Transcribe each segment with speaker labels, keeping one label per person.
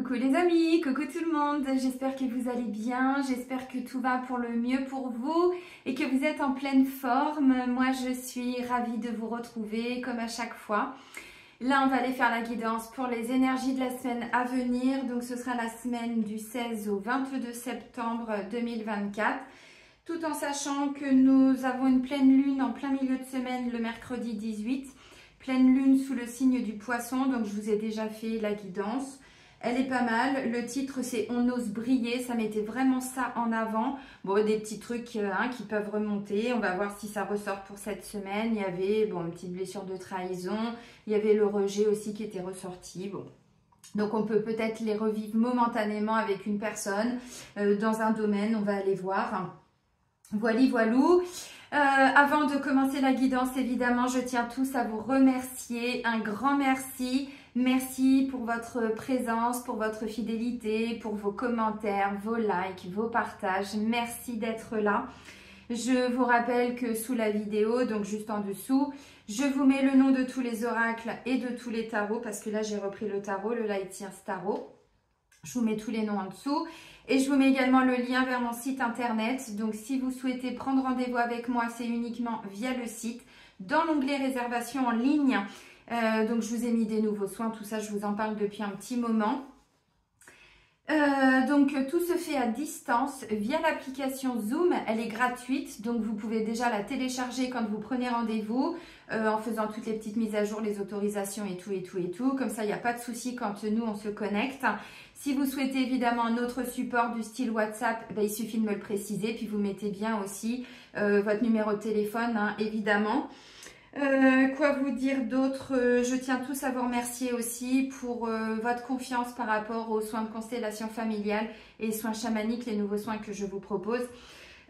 Speaker 1: Coucou les amis, coucou tout le monde, j'espère que vous allez bien, j'espère que tout va pour le mieux pour vous et que vous êtes en pleine forme. Moi je suis ravie de vous retrouver comme à chaque fois. Là on va aller faire la guidance pour les énergies de la semaine à venir, donc ce sera la semaine du 16 au 22 septembre 2024. Tout en sachant que nous avons une pleine lune en plein milieu de semaine le mercredi 18. Pleine lune sous le signe du poisson, donc je vous ai déjà fait la guidance. Elle est pas mal. Le titre c'est On ose briller, ça mettait vraiment ça en avant. Bon, des petits trucs qui peuvent remonter. On va voir si ça ressort pour cette semaine. Il y avait une petite blessure de trahison. Il y avait le rejet aussi qui était ressorti. Bon. Donc on peut peut-être les revivre momentanément avec une personne dans un domaine. On va aller voir. Voili voilou. Avant de commencer la guidance, évidemment, je tiens tous à vous remercier. Un grand merci. Merci pour votre présence, pour votre fidélité, pour vos commentaires, vos likes, vos partages. Merci d'être là. Je vous rappelle que sous la vidéo, donc juste en dessous, je vous mets le nom de tous les oracles et de tous les tarots parce que là, j'ai repris le tarot, le Light Years Tarot. Je vous mets tous les noms en dessous. Et je vous mets également le lien vers mon site internet. Donc, si vous souhaitez prendre rendez-vous avec moi, c'est uniquement via le site. Dans l'onglet réservation en ligne, donc je vous ai mis des nouveaux soins. Tout ça, je vous en parle depuis un petit moment. Donc, tout se fait à distance via l'application Zoom. Elle est gratuite. Donc, vous pouvez déjà la télécharger quand vous prenez rendez-vous en faisant toutes les petites mises à jour, les autorisations et tout. Comme ça, il n'y a pas de souci quand nous, on se connecte. Si vous souhaitez évidemment un autre support du style WhatsApp, il suffit de me le préciser. Puis vous mettez bien aussi votre numéro de téléphone, évidemment. Quoi vous dire d'autre? Je tiens tous à vous remercier aussi pour votre confiance par rapport aux soins de constellation familiale et soins chamaniques, les nouveaux soins que je vous propose.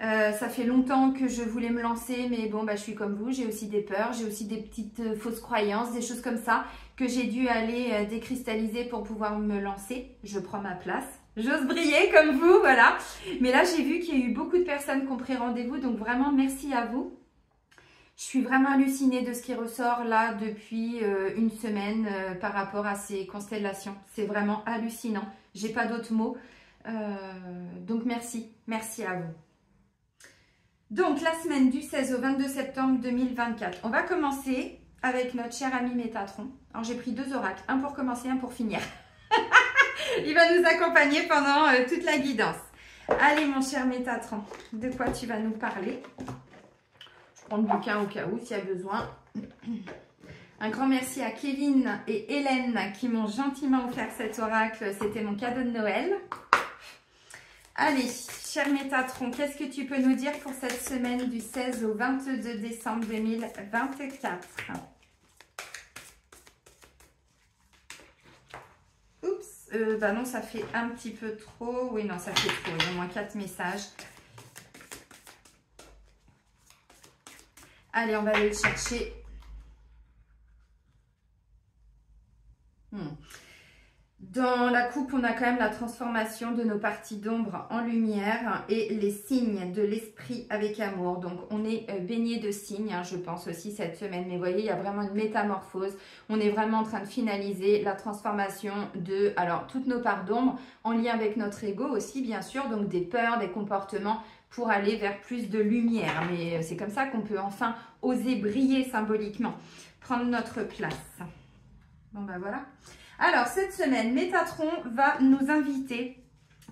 Speaker 1: Ça fait longtemps que je voulais me lancer, mais bon, je suis comme vous, j'ai aussi des peurs, j'ai aussi des petites fausses croyances, des choses comme ça que j'ai dû aller décristalliser pour pouvoir me lancer. Je prends ma place. J'ose briller comme vous, voilà. Mais là, j'ai vu qu'il y a eu beaucoup de personnes qui ont pris rendez-vous, donc vraiment, merci à vous. Je suis vraiment hallucinée de ce qui ressort là depuis une semaine par rapport à ces constellations. C'est vraiment hallucinant. J'ai pas d'autres mots. Donc, merci. Merci à vous. Donc, la semaine du 16 au 22 septembre 2024. On va commencer avec notre cher ami Métatron. Alors, j'ai pris deux oracles. Un pour commencer, un pour finir. Il va nous accompagner pendant toute la guidance. Allez, mon cher Métatron, de quoi tu vas nous parler? Je prends le bouquin au cas où, s'il y a besoin. Un grand merci à Kevin et Hélène qui m'ont gentiment offert cet oracle. C'était mon cadeau de Noël. Allez, cher Métatron, qu'est-ce que tu peux nous dire pour cette semaine du 16 au 22 décembre 2024? Oups, non, ça fait un petit peu trop. Oui, non, ça fait trop. Il y a au moins 4 messages. Allez, on va aller le chercher. Dans la coupe, on a quand même la transformation de nos parties d'ombre en lumière et les signes de l'esprit avec amour. Donc, on est baigné de signes, je pense aussi cette semaine. Mais vous voyez, il y a vraiment une métamorphose. On est vraiment en train de finaliser la transformation de toutes nos parts d'ombre en lien avec notre ego aussi, bien sûr. Donc, des peurs, des comportements pour aller vers plus de lumière. Mais c'est comme ça qu'on peut enfin oser briller symboliquement, prendre notre place. Bon, voilà. Alors, cette semaine, Métatron va nous inviter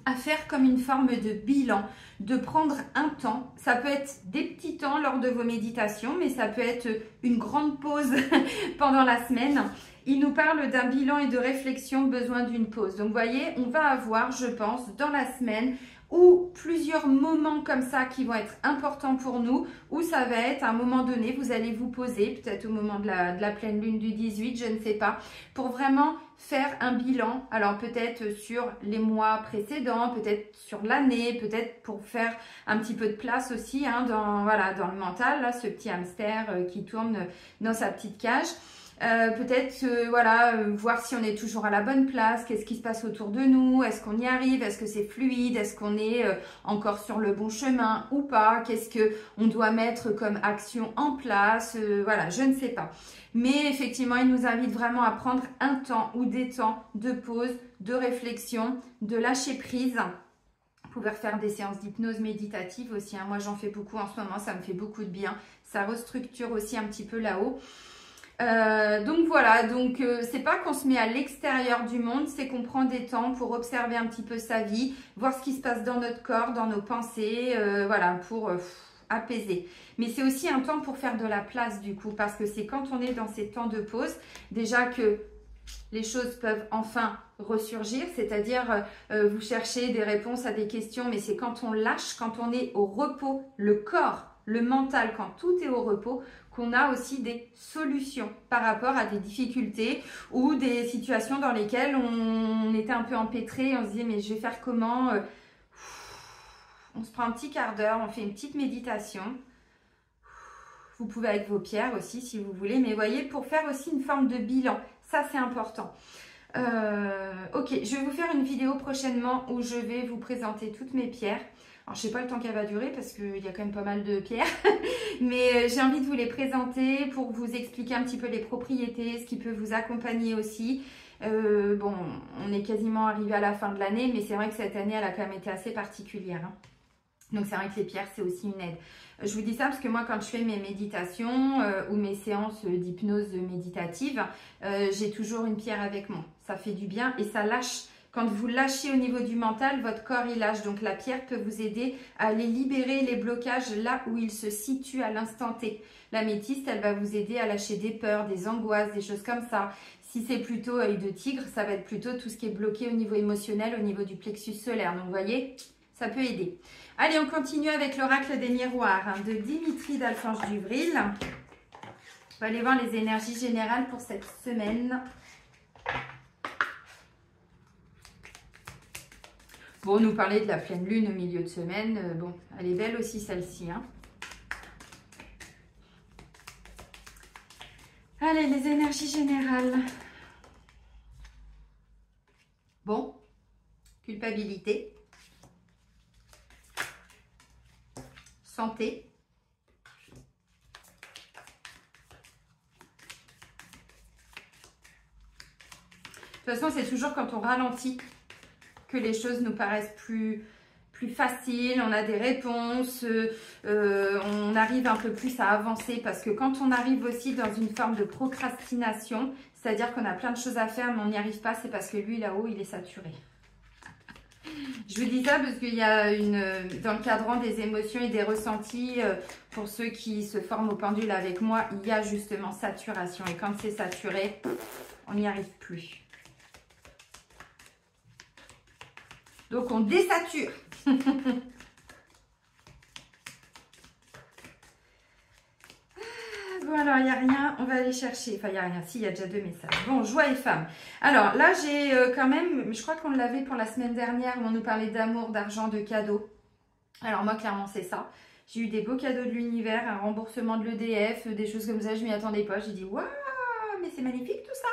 Speaker 1: à faire comme une forme de bilan, de prendre un temps. Ça peut être des petits temps lors de vos méditations, mais ça peut être une grande pause pendant la semaine. Il nous parle d'un bilan et de réflexion, besoin d'une pause. Donc, vous voyez, on va avoir, je pense, dans la semaine, ou plusieurs moments comme ça qui vont être importants pour nous, où ça va être à un moment donné, vous allez vous poser, peut-être au moment de la pleine lune du 18, je ne sais pas, pour vraiment faire un bilan. Alors peut-être sur les mois précédents, peut-être sur l'année, peut-être pour faire un petit peu de place aussi dans le mental, là, ce petit hamster qui tourne dans sa petite cage. Peut-être voilà, voir si on est toujours à la bonne place, qu'est-ce qui se passe autour de nous, est-ce qu'on y arrive, est-ce que c'est fluide, est-ce qu'on est encore sur le bon chemin ou pas, qu'est-ce qu'on doit mettre comme action en place, voilà, je ne sais pas. Mais effectivement, il nous invite vraiment à prendre un temps ou des temps de pause, de réflexion, de lâcher prise. Vous pouvez faire des séances d'hypnose méditative aussi, hein. Moi j'en fais beaucoup en ce moment, ça me fait beaucoup de bien, ça restructure aussi un petit peu là-haut. Donc voilà, donc c'est pas qu'on se met à l'extérieur du monde, c'est qu'on prend des temps pour observer un petit peu sa vie, voir ce qui se passe dans notre corps, dans nos pensées, voilà, pour apaiser. Mais c'est aussi un temps pour faire de la place du coup, parce que c'est quand on est dans ces temps de pause, déjà que les choses peuvent enfin ressurgir, c'est-à-dire vous cherchez des réponses à des questions, mais c'est quand on lâche, quand on est au repos, le corps, le mental, quand tout est au repos, qu'on a aussi des solutions par rapport à des difficultés ou des situations dans lesquelles on était un peu empêtré, on se disait mais je vais faire comment, on se prend un petit quart d'heure, on fait une petite méditation. Vous pouvez avec vos pierres aussi si vous voulez, mais voyez, pour faire aussi une forme de bilan, ça c'est important. Ok, je vais vous faire une vidéo prochainement où je vais vous présenter toutes mes pierres. Alors, je ne sais pas le temps qu'elle va durer parce qu'il y a quand même pas mal de pierres. Mais j'ai envie de vous les présenter pour vous expliquer un petit peu les propriétés, ce qui peut vous accompagner aussi. Bon, on est quasiment arrivé à la fin de l'année, mais c'est vrai que cette année, elle a quand même été assez particulière, hein. Donc, c'est vrai que les pierres, c'est aussi une aide. Je vous dis ça parce que moi, quand je fais mes méditations ou mes séances d'hypnose méditative, j'ai toujours une pierre avec moi. Ça fait du bien et ça lâche. Quand vous lâchez au niveau du mental, votre corps, il lâche. Donc, la pierre peut vous aider à aller libérer les blocages là où ils se situent à l'instant T. L'améthyste, elle va vous aider à lâcher des peurs, des angoisses, des choses comme ça. Si c'est plutôt œil de tigre, ça va être plutôt tout ce qui est bloqué au niveau émotionnel, au niveau du plexus solaire. Donc, vous voyez, ça peut aider. Allez, on continue avec l'oracle des miroirs de Dimitri d'Alphonse Duvril. On va aller voir les énergies générales pour cette semaine. Bon, on nous parlait de la pleine lune au milieu de semaine. Bon, elle est belle aussi celle-ci, hein. Allez, les énergies générales. Bon, culpabilité. Santé. De toute façon, c'est toujours quand on ralentit que les choses nous paraissent plus faciles, on a des réponses, on arrive un peu plus à avancer parce que quand on arrive aussi dans une forme de procrastination, c'est-à-dire qu'on a plein de choses à faire mais on n'y arrive pas, c'est parce que lui là-haut, il est saturé. Je vous dis ça parce qu'il y a dans le cadran des émotions et des ressentis, pour ceux qui se forment au pendule avec moi, il y a justement saturation. Et quand c'est saturé, on n'y arrive plus. Donc, on désature. Bon, alors, il n'y a rien. On va aller chercher. Enfin, il n'y a rien. Si, il y a déjà 2 messages. Bon, joie et femme. Alors, là, j'ai quand même... Je crois qu'on l'avait pour la semaine dernière où on nous parlait d'amour, d'argent, de cadeaux. Alors, moi, clairement, c'est ça. J'ai eu des beaux cadeaux de l'univers, un remboursement de l'EDF, des choses comme ça. Je ne m'y attendais pas. J'ai dit, waouh, mais c'est magnifique tout ça.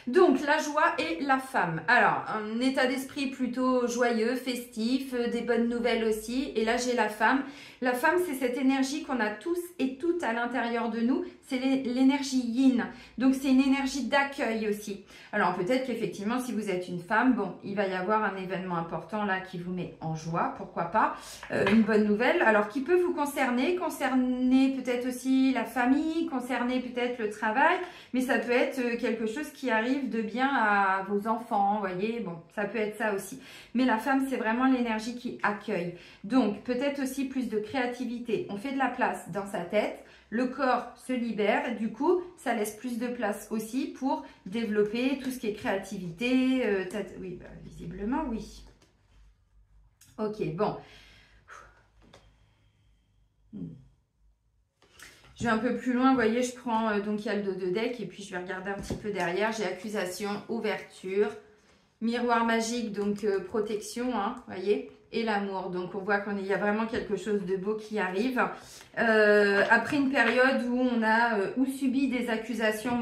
Speaker 1: Donc, la joie et la femme. Alors, un état d'esprit plutôt joyeux, festif, des bonnes nouvelles aussi. Et là, j'ai la femme. La femme, c'est cette énergie qu'on a tous et toutes à l'intérieur de nous. C'est l'énergie yin. Donc, c'est une énergie d'accueil aussi. Alors, peut-être qu'effectivement, si vous êtes une femme, bon, il va y avoir un événement important là qui vous met en joie, pourquoi pas. Une bonne nouvelle. Alors, qui peut vous concerner peut-être aussi la famille, concerner peut-être le travail. Mais ça peut être quelque chose qui arrive de bien à vos enfants, vous voyez. Bon, ça peut être ça aussi. Mais la femme, c'est vraiment l'énergie qui accueille. Donc, peut-être aussi plus de créativité. On fait de la place dans sa tête. Le corps se libère. Et du coup, ça laisse plus de place aussi pour développer tout ce qui est créativité. Oui, bah, visiblement, oui. Ok, bon. Je vais un peu plus loin, vous voyez, je prends, donc il y a le dos de deck et puis je vais regarder un petit peu derrière. J'ai accusation, ouverture, miroir magique, donc protection, hein, vous voyez. et l'amour. Donc, on voit qu'il y a vraiment quelque chose de beau qui arrive. Après une période où on a ou subi des accusations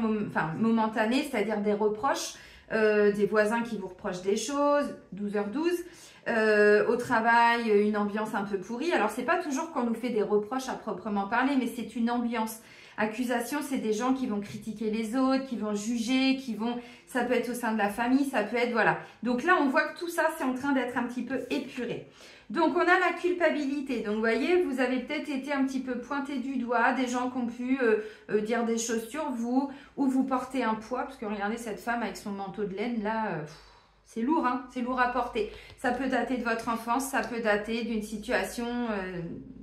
Speaker 1: momentanées, c'est-à-dire des reproches, des voisins qui vous reprochent des choses, 12h12. Au travail, une ambiance un peu pourrie. Alors, c'est pas toujours qu'on nous fait des reproches à proprement parler, mais c'est une ambiance. Accusation, c'est des gens qui vont critiquer les autres, qui vont juger, ça peut être au sein de la famille, ça peut être, voilà. Donc là, on voit que tout ça, c'est en train d'être un petit peu épuré. Donc, on a la culpabilité. Donc, vous voyez, vous avez peut-être été un petit peu pointé du doigt, des gens qui ont pu dire des choses sur vous, ou vous portez un poids, parce que regardez cette femme avec son manteau de laine, là, c'est lourd, hein, c'est lourd à porter. Ça peut dater de votre enfance, ça peut dater d'une situation,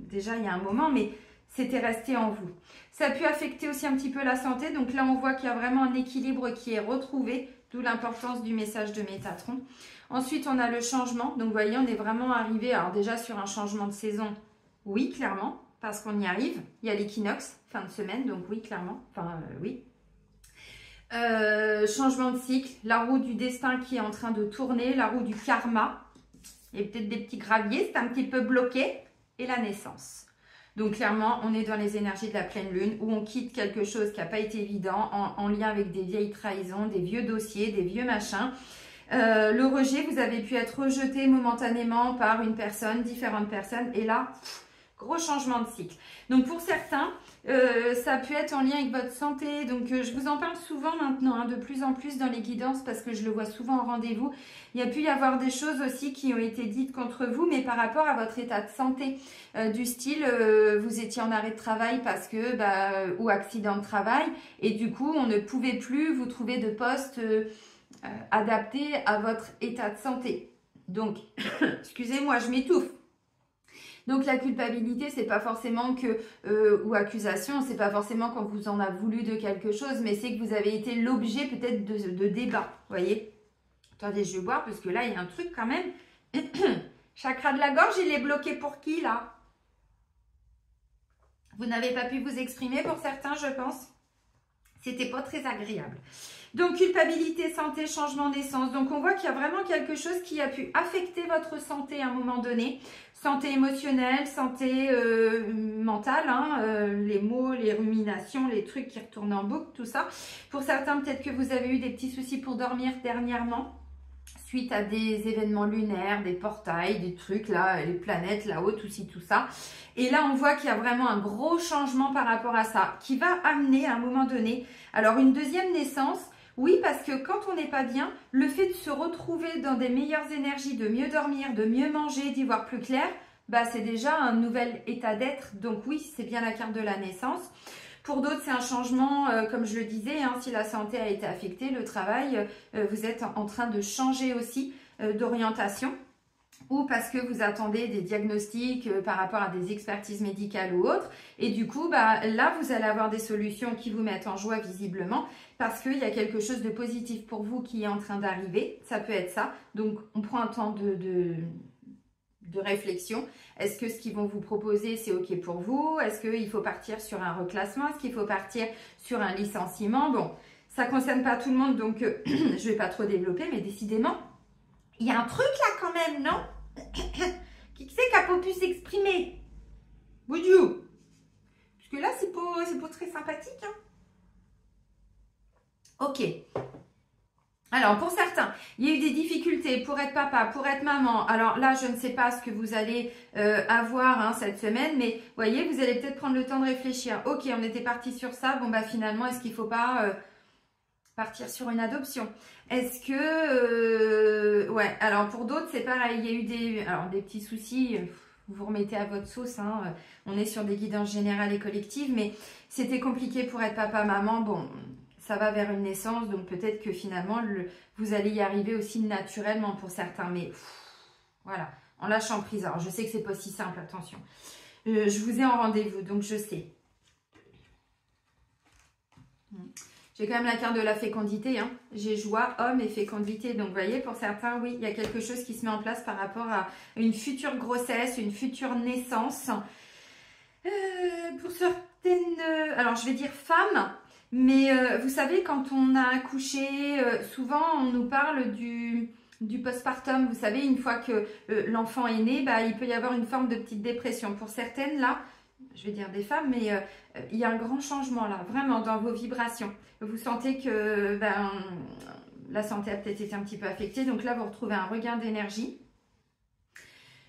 Speaker 1: déjà il y a un moment, mais c'était resté en vous. Ça a pu affecter aussi un petit peu la santé, donc là on voit qu'il y a vraiment un équilibre qui est retrouvé, d'où l'importance du message de Métatron. Ensuite on a le changement, donc vous voyez on est vraiment arrivé, alors déjà sur un changement de saison, oui clairement, parce qu'on y arrive, il y a l'équinoxe, fin de semaine, donc oui clairement, oui. Changement de cycle, la roue du destin qui est en train de tourner, la roue du karma, il y a peut-être des petits graviers, c'est un petit peu bloqué, et la naissance. Donc clairement, on est dans les énergies de la pleine lune où on quitte quelque chose qui n'a pas été évident en lien avec des vieilles trahisons, des vieux dossiers, des vieux machins. Le rejet, vous avez pu être rejeté momentanément par une personne, différentes personnes. Et là, gros changement de cycle. Donc pour certains, ça a pu être en lien avec votre santé. Donc je vous en parle souvent maintenant, hein, de plus en plus dans les guidances parce que je le vois souvent en rendez-vous. Il y a pu y avoir des choses aussi qui ont été dites contre vous, mais par rapport à votre état de santé. Du style, vous étiez en arrêt de travail parce que, ou accident de travail. Et du coup, on ne pouvait plus vous trouver de poste adapté à votre état de santé. Donc, excusez-moi, je m'étouffe. Donc la culpabilité, c'est pas forcément que, ou accusation, c'est pas forcément quand vous en a voulu de quelque chose, mais c'est que vous avez été l'objet peut-être de débat, voyez. Attendez, je vais boire parce que là, il y a un truc quand même. Chakra de la gorge, il est bloqué pour qui là? Vous n'avez pas pu vous exprimer pour certains, je pense. C'était pas très agréable. Donc, culpabilité, santé, changement d'essence. Donc, on voit qu'il y a vraiment quelque chose qui a pu affecter votre santé à un moment donné. Santé émotionnelle, santé mentale, hein, les mots, les ruminations, les trucs qui retournent en boucle, tout ça. Pour certains, peut-être que vous avez eu des petits soucis pour dormir dernièrement, suite à des événements lunaires, des portails, des trucs là, les planètes là-haut, tout ci, tout ça. Et là, on voit qu'il y a vraiment un gros changement par rapport à ça, qui va amener à un moment donné, alors une deuxième naissance. Oui, parce que quand on n'est pas bien, le fait de se retrouver dans des meilleures énergies, de mieux dormir, de mieux manger, d'y voir plus clair, c'est déjà un nouvel état d'être. Donc oui, c'est bien la carte de la naissance. Pour d'autres, c'est un changement, comme je le disais, hein, si la santé a été affectée, le travail, vous êtes en train de changer aussi d'orientation. Ou parce que vous attendez des diagnostics par rapport à des expertises médicales ou autres. Et du coup, là, vous allez avoir des solutions qui vous mettent en joie visiblement parce qu'il y a quelque chose de positif pour vous qui est en train d'arriver. Ça peut être ça. Donc, on prend un temps de réflexion. Est-ce que ce qu'ils vont vous proposer, c'est OK pour vous? Est-ce qu'il faut partir sur un reclassement? Est-ce qu'il faut partir sur un licenciement? Bon, ça ne concerne pas tout le monde, donc je ne vais pas trop développer, mais décidément, il y a un truc là quand même, non? Qui c'est qui n'a pas pu s'exprimer? Boudjou. Parce que là, c'est pas très sympathique. Hein. Ok. Alors, pour certains, il y a eu des difficultés pour être papa, pour être maman. Alors là, je ne sais pas ce que vous allez avoir cette semaine, mais vous voyez, vous allez peut-être prendre le temps de réfléchir. Ok, on était parti sur ça. Bon, finalement, est-ce qu'il ne faut pas partir sur une adoption? Est-ce que... ouais, alors pour d'autres, c'est pareil. Il y a eu des petits soucis. Vous vous remettez à votre sauce. Hein. On est sur des guidances générales et collectives, mais c'était compliqué pour être papa, maman. Bon, ça va vers une naissance, donc peut-être que finalement, vous allez y arriver aussi naturellement pour certains. Mais voilà, en lâchant prise. Alors, je sais que c'est pas si simple, attention. Je vous ai en rendez-vous, donc je sais. J'ai quand même la carte de la fécondité. Hein. J'ai joie, homme et fécondité. Donc, vous voyez, pour certains, oui, il y a quelque chose qui se met en place par rapport à une future grossesse, une future naissance. Pour certaines, alors je vais dire femmes, mais vous savez, quand on a accouché, souvent on nous parle du postpartum. Vous savez, une fois que l'enfant est né, bah, il peut y avoir une forme de petite dépression. Pour certaines, là, je vais dire des femmes, mais il y a un grand changement là, vraiment dans vos vibrations. Vous sentez que ben, la santé a peut-être été un petit peu affectée, donc là, vous retrouvez un regain d'énergie.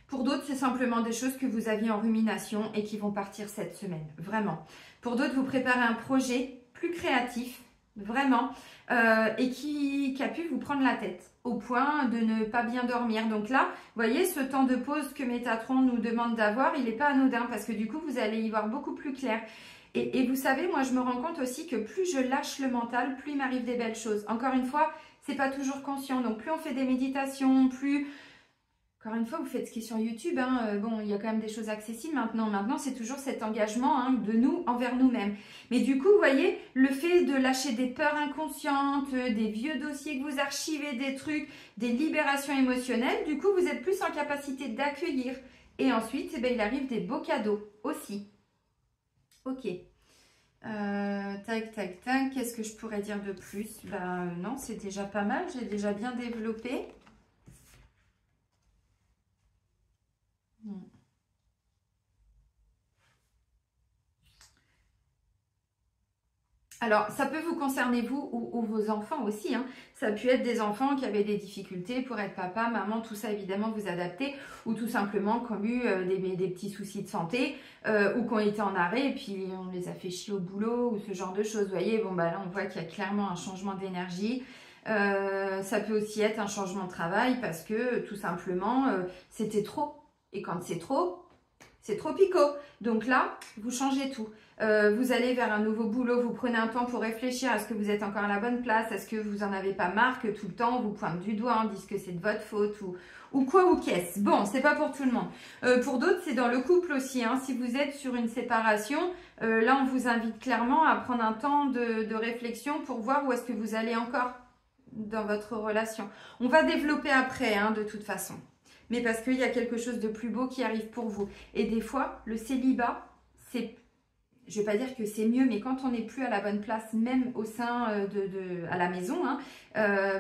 Speaker 1: Pour d'autres, c'est simplement des choses que vous aviez en rumination et qui vont partir cette semaine, vraiment. Pour d'autres, vous préparez un projet plus créatif, vraiment, et qui a pu vous prendre la tête au point de ne pas bien dormir. Donc là, vous voyez, ce temps de pause que Métatron nous demande d'avoir, il n'est pas anodin parce que du coup, vous allez y voir beaucoup plus clair. Et vous savez, moi, je me rends compte aussi que plus je lâche le mental, plus il m'arrive des belles choses. Encore une fois, c'est pas toujours conscient. Donc, plus on fait des méditations, plus... Encore une fois, vous faites ce qui est sur YouTube. Hein. Bon, il y a quand même des choses accessibles maintenant. Maintenant, c'est toujours cet engagement hein, de nous envers nous-mêmes. Mais du coup, vous voyez, le fait de lâcher des peurs inconscientes, des vieux dossiers que vous archivez, des trucs, des libérations émotionnelles, du coup, vous êtes plus en capacité d'accueillir. Et ensuite, eh bien, il arrive des beaux cadeaux aussi. Ok. Tac, tac, tac. Qu'est-ce que je pourrais dire de plus? Ben non, c'est déjà pas mal. J'ai déjà bien développé. Alors, ça peut vous concerner vous ou vos enfants aussi. Hein. Ça a pu être des enfants qui avaient des difficultés pour être papa, maman, tout ça évidemment vous adaptez. Ou tout simplement qui ont eu des petits soucis de santé ou qui ont été en arrêt et puis on les a fait chier au boulot ou ce genre de choses. Vous voyez, bon bah là on voit qu'il y a clairement un changement d'énergie. Ça peut aussi être un changement de travail parce que tout simplement c'était trop. Et quand c'est trop picot. Donc là, vous changez tout. Vous allez vers un nouveau boulot, vous prenez un temps pour réfléchir. Est-ce que vous êtes encore à la bonne place? Est-ce que vous en avez pas marre que tout le temps on vous pointe du doigt, on dise que c'est de votre faute ou quoi ou qu'est-ce? Bon, c'est pas pour tout le monde. Pour d'autres, c'est dans le couple aussi. Hein. Si vous êtes sur une séparation, là, on vous invite clairement à prendre un temps de réflexion pour voir où est-ce que vous allez encore dans votre relation. On va développer après, hein, de toute façon. Mais parce qu'il y a quelque chose de plus beau qui arrive pour vous. Et des fois, le célibat, c'est, je ne vais pas dire que c'est mieux, mais quand on n'est plus à la bonne place, même au sein à la maison, hein,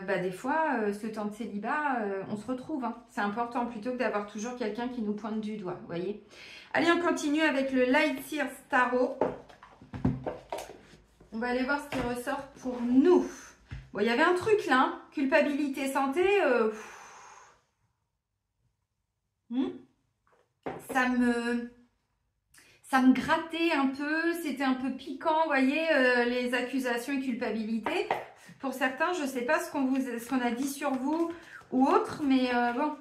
Speaker 1: bah des fois, ce temps de célibat, on se retrouve. Hein. C'est important plutôt que d'avoir toujours quelqu'un qui nous pointe du doigt, vous voyez. Allez, on continue avec le Light Sears Tarot. On va aller voir ce qui ressort pour nous. Bon, il y avait un truc là, hein, culpabilité, santé... Ça me grattait un peu, c'était un peu piquant, vous voyez, les accusations et culpabilité. Pour certains, je ne sais pas ce qu'on a dit sur vous ou autre, mais bon,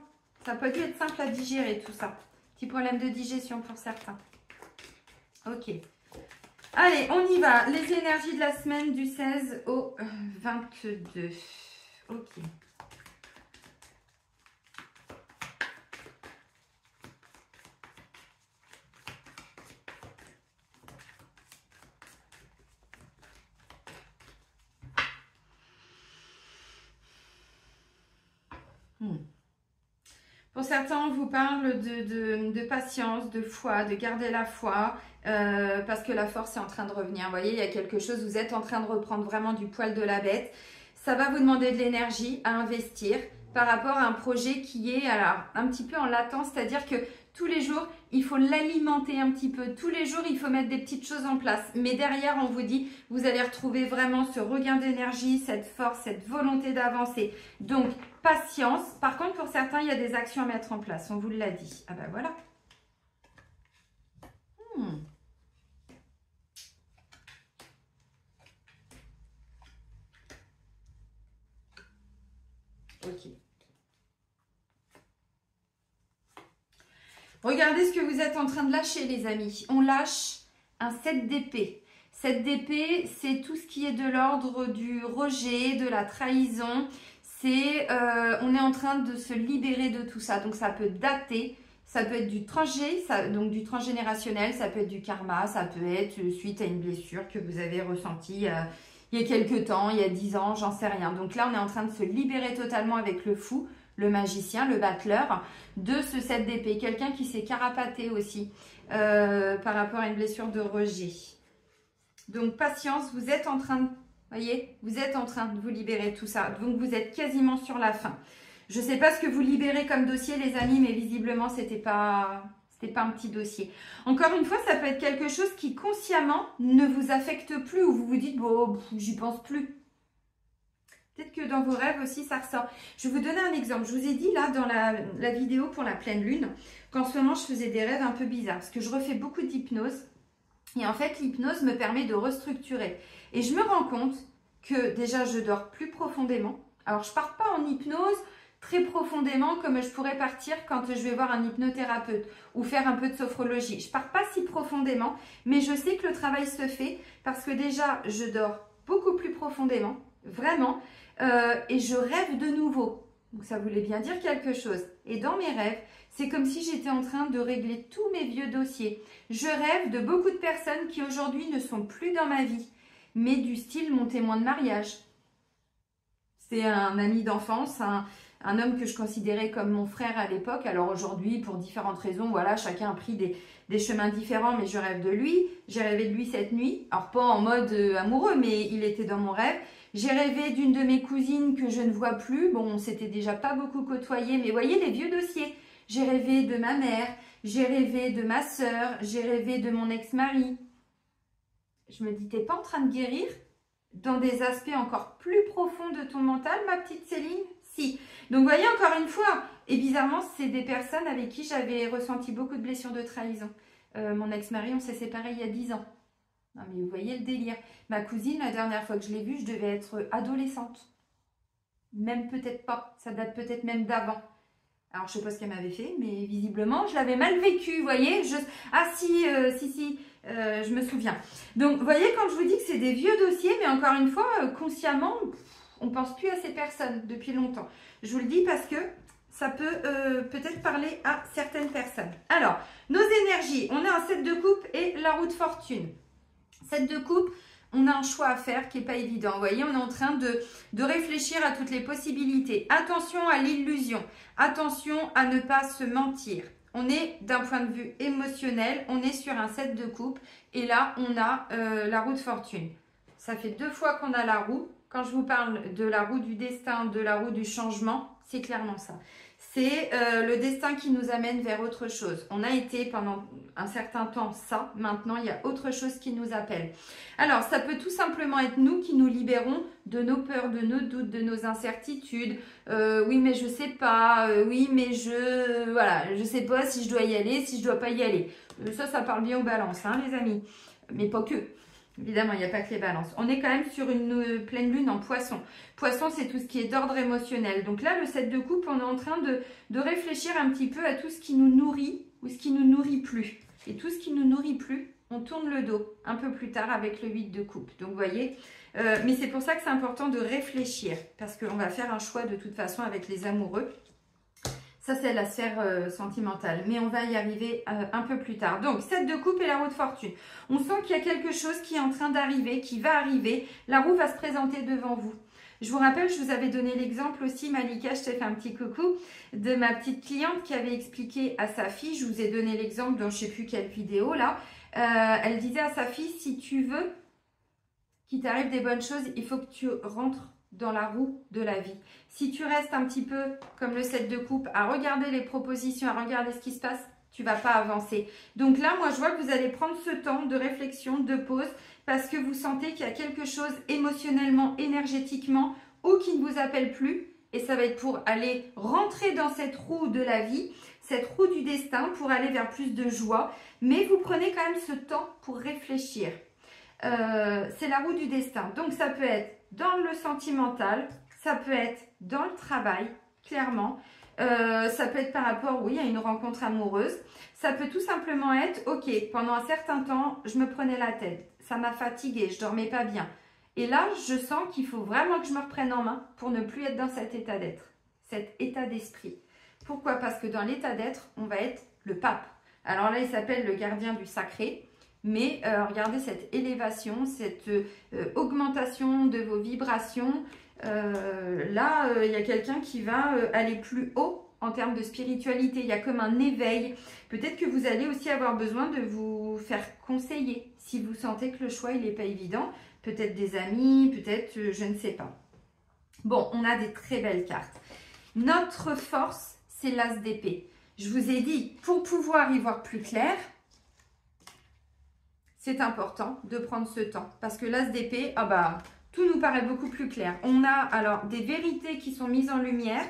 Speaker 1: ça peut dû être simple à digérer tout ça. Petit problème de digestion pour certains. Ok. Allez, on y va. Les énergies de la semaine du 16 au 22. Ok. Pour certains, on vous parle de patience, de foi, de garder la foi, parce que la force est en train de revenir. Vous voyez, il y a quelque chose, vous êtes en train de reprendre vraiment du poil de la bête. Ça va vous demander de l'énergie à investir par rapport à un projet qui est alors, un petit peu en latence, c'est-à-dire que tous les jours, il faut l'alimenter un petit peu. Tous les jours, il faut mettre des petites choses en place. Mais derrière, on vous dit, vous allez retrouver vraiment ce regain d'énergie, cette force, cette volonté d'avancer. Donc, patience. Par contre, pour certains, il y a des actions à mettre en place. On vous l'a dit. Ah ben voilà. Ok. Regardez ce que vous êtes en train de lâcher, les amis. On lâche un 7 d'épée. 7 d'épée, c'est tout ce qui est de l'ordre du rejet, de la trahison. C'est, on est en train de se libérer de tout ça. Donc, ça peut dater. Ça peut être du donc du transgénérationnel. Ça peut être du karma. Ça peut être suite à une blessure que vous avez ressentie il y a quelques temps, il y a 10 ans, j'en sais rien. Donc là, on est en train de se libérer totalement avec le fou, le magicien, le battleur, de ce 7 d'épée. Quelqu'un qui s'est carapaté aussi par rapport à une blessure de rejet. Donc, patience, vous êtes en train de, voyez, vous êtes en train de vous libérer de tout ça. Donc, vous êtes quasiment sur la fin. Je ne sais pas ce que vous libérez comme dossier, les amis, mais visiblement, c'était pas un petit dossier. Encore une fois, ça peut être quelque chose qui consciemment ne vous affecte plus ou vous vous dites, bon, j'y pense plus. Peut-être que dans vos rêves aussi, ça ressort. Je vais vous donner un exemple. Je vous ai dit là dans la vidéo pour la pleine lune qu'en ce moment, je faisais des rêves un peu bizarres parce que je refais beaucoup d'hypnose. Et en fait, l'hypnose me permet de restructurer. Et je me rends compte que déjà, je dors plus profondément. Alors, je ne pars pas en hypnose très profondément comme je pourrais partir quand je vais voir un hypnothérapeute ou faire un peu de sophrologie. Je ne pars pas si profondément, mais je sais que le travail se fait parce que déjà, je dors beaucoup plus profondément, vraiment. Et je rêve de nouveau. Donc ça voulait bien dire quelque chose. Et dans mes rêves, c'est comme si j'étais en train de régler tous mes vieux dossiers. Je rêve de beaucoup de personnes qui aujourd'hui ne sont plus dans ma vie, mais du style mon témoin de mariage. C'est un ami d'enfance, un homme que je considérais comme mon frère à l'époque. Alors aujourd'hui, pour différentes raisons, voilà, chacun a pris des chemins différents, mais je rêve de lui. J'ai rêvé de lui cette nuit. Alors pas en mode amoureux, mais il était dans mon rêve. J'ai rêvé d'une de mes cousines que je ne vois plus. Bon, on s'était déjà pas beaucoup côtoyé, mais voyez les vieux dossiers. J'ai rêvé de ma mère, j'ai rêvé de ma sœur, j'ai rêvé de mon ex-mari. Je me dis, t'es pas en train de guérir dans des aspects encore plus profonds de ton mental, ma petite Céline? Si. Donc, voyez, encore une fois, et bizarrement, c'est des personnes avec qui j'avais ressenti beaucoup de blessures de trahison. Mon ex-mari, on s'est séparés il y a 10 ans. Non, mais vous voyez le délire. Ma cousine, la dernière fois que je l'ai vue, je devais être adolescente. Même peut-être pas. Ça date peut-être même d'avant. Alors, je sais pas ce qu'elle m'avait fait, mais visiblement, je l'avais mal vécu, vous voyez. Ah si, je me souviens. Donc, vous voyez, quand je vous dis que c'est des vieux dossiers, mais encore une fois, consciemment, on ne pense plus à ces personnes depuis longtemps. Je vous le dis parce que ça peut peut-être parler à certaines personnes. Alors, nos énergies, on a un 7 de coupe et la roue de fortune. 7 de coupe, on a un choix à faire qui n'est pas évident. Vous voyez, on est en train de réfléchir à toutes les possibilités. Attention à l'illusion. Attention à ne pas se mentir. On est d'un point de vue émotionnel, on est sur un 7 de coupe. Et là, on a la roue de fortune. Ça fait 2 fois qu'on a la roue. Quand je vous parle de la roue du destin, de la roue du changement, c'est clairement ça. C'est le destin qui nous amène vers autre chose. On a été pendant un certain temps ça. Maintenant, il y a autre chose qui nous appelle. Alors, ça peut tout simplement être nous qui nous libérons de nos peurs, de nos doutes, de nos incertitudes. Oui, mais je sais pas. Oui, mais je sais pas si je dois y aller, si je dois pas y aller. Ça parle bien aux balances, hein, les amis. Mais pas que. Évidemment, il n'y a pas que les balances. On est quand même sur une pleine lune en poisson. Poisson, c'est tout ce qui est d'ordre émotionnel. Donc là, le 7 de coupe, on est en train de réfléchir un petit peu à tout ce qui nous nourrit ou ce qui nous nourrit plus. Et tout ce qui nous nourrit plus, on tourne le dos un peu plus tard avec le 8 de coupe. Donc, vous voyez, mais c'est pour ça que c'est important de réfléchir parce qu'on va faire un choix de toute façon avec les amoureux. Ça, c'est la sphère sentimentale, mais on va y arriver un peu plus tard. Donc, 7 de coupe et la roue de fortune. On sent qu'il y a quelque chose qui est en train d'arriver, qui va arriver. La roue va se présenter devant vous. Je vous rappelle, je vous avais donné l'exemple aussi, Malika, je te fais un petit coucou, de ma petite cliente qui avait expliqué à sa fille, je vous ai donné l'exemple dans je ne sais plus quelle vidéo là, elle disait à sa fille, si tu veux qu'il t'arrive des bonnes choses, il faut que tu rentres dans la roue de la vie. Si tu restes un petit peu comme le 7 de coupe à regarder les propositions, à regarder ce qui se passe, tu ne vas pas avancer. Donc là, moi, je vois que vous allez prendre ce temps de réflexion, de pause, parce que vous sentez qu'il y a quelque chose émotionnellement, énergétiquement, ou qui ne vous appelle plus. Et ça va être pour aller rentrer dans cette roue de la vie, cette roue du destin, pour aller vers plus de joie. Mais vous prenez quand même ce temps pour réfléchir. C'est la roue du destin. Donc, ça peut être dans le sentimental, ça peut être dans le travail, clairement. Ça peut être par rapport, oui, à une rencontre amoureuse. Ça peut tout simplement être, ok, pendant un certain temps, je me prenais la tête. Ça m'a fatiguée, je dormais pas bien. Et là, je sens qu'il faut vraiment que je me reprenne en main pour ne plus être dans cet état d'être, cet état d'esprit. Pourquoi? Parce que dans l'état d'être, on va être le pape. Alors là, il s'appelle le gardien du sacré. Mais regardez cette élévation, cette augmentation de vos vibrations. Là, il y a quelqu'un qui va aller plus haut en termes de spiritualité. Il y a comme un éveil. Peut-être que vous allez aussi avoir besoin de vous faire conseiller. Si vous sentez que le choix, il n'est pas évident. Peut-être des amis, peut-être, je ne sais pas. Bon, on a des très belles cartes. Notre force, c'est l'as d'épée. Je vous ai dit, pour pouvoir y voir plus clair, c'est important de prendre ce temps. Parce que l'as d'épée, ah bah, tout nous paraît beaucoup plus clair. On a alors des vérités qui sont mises en lumière.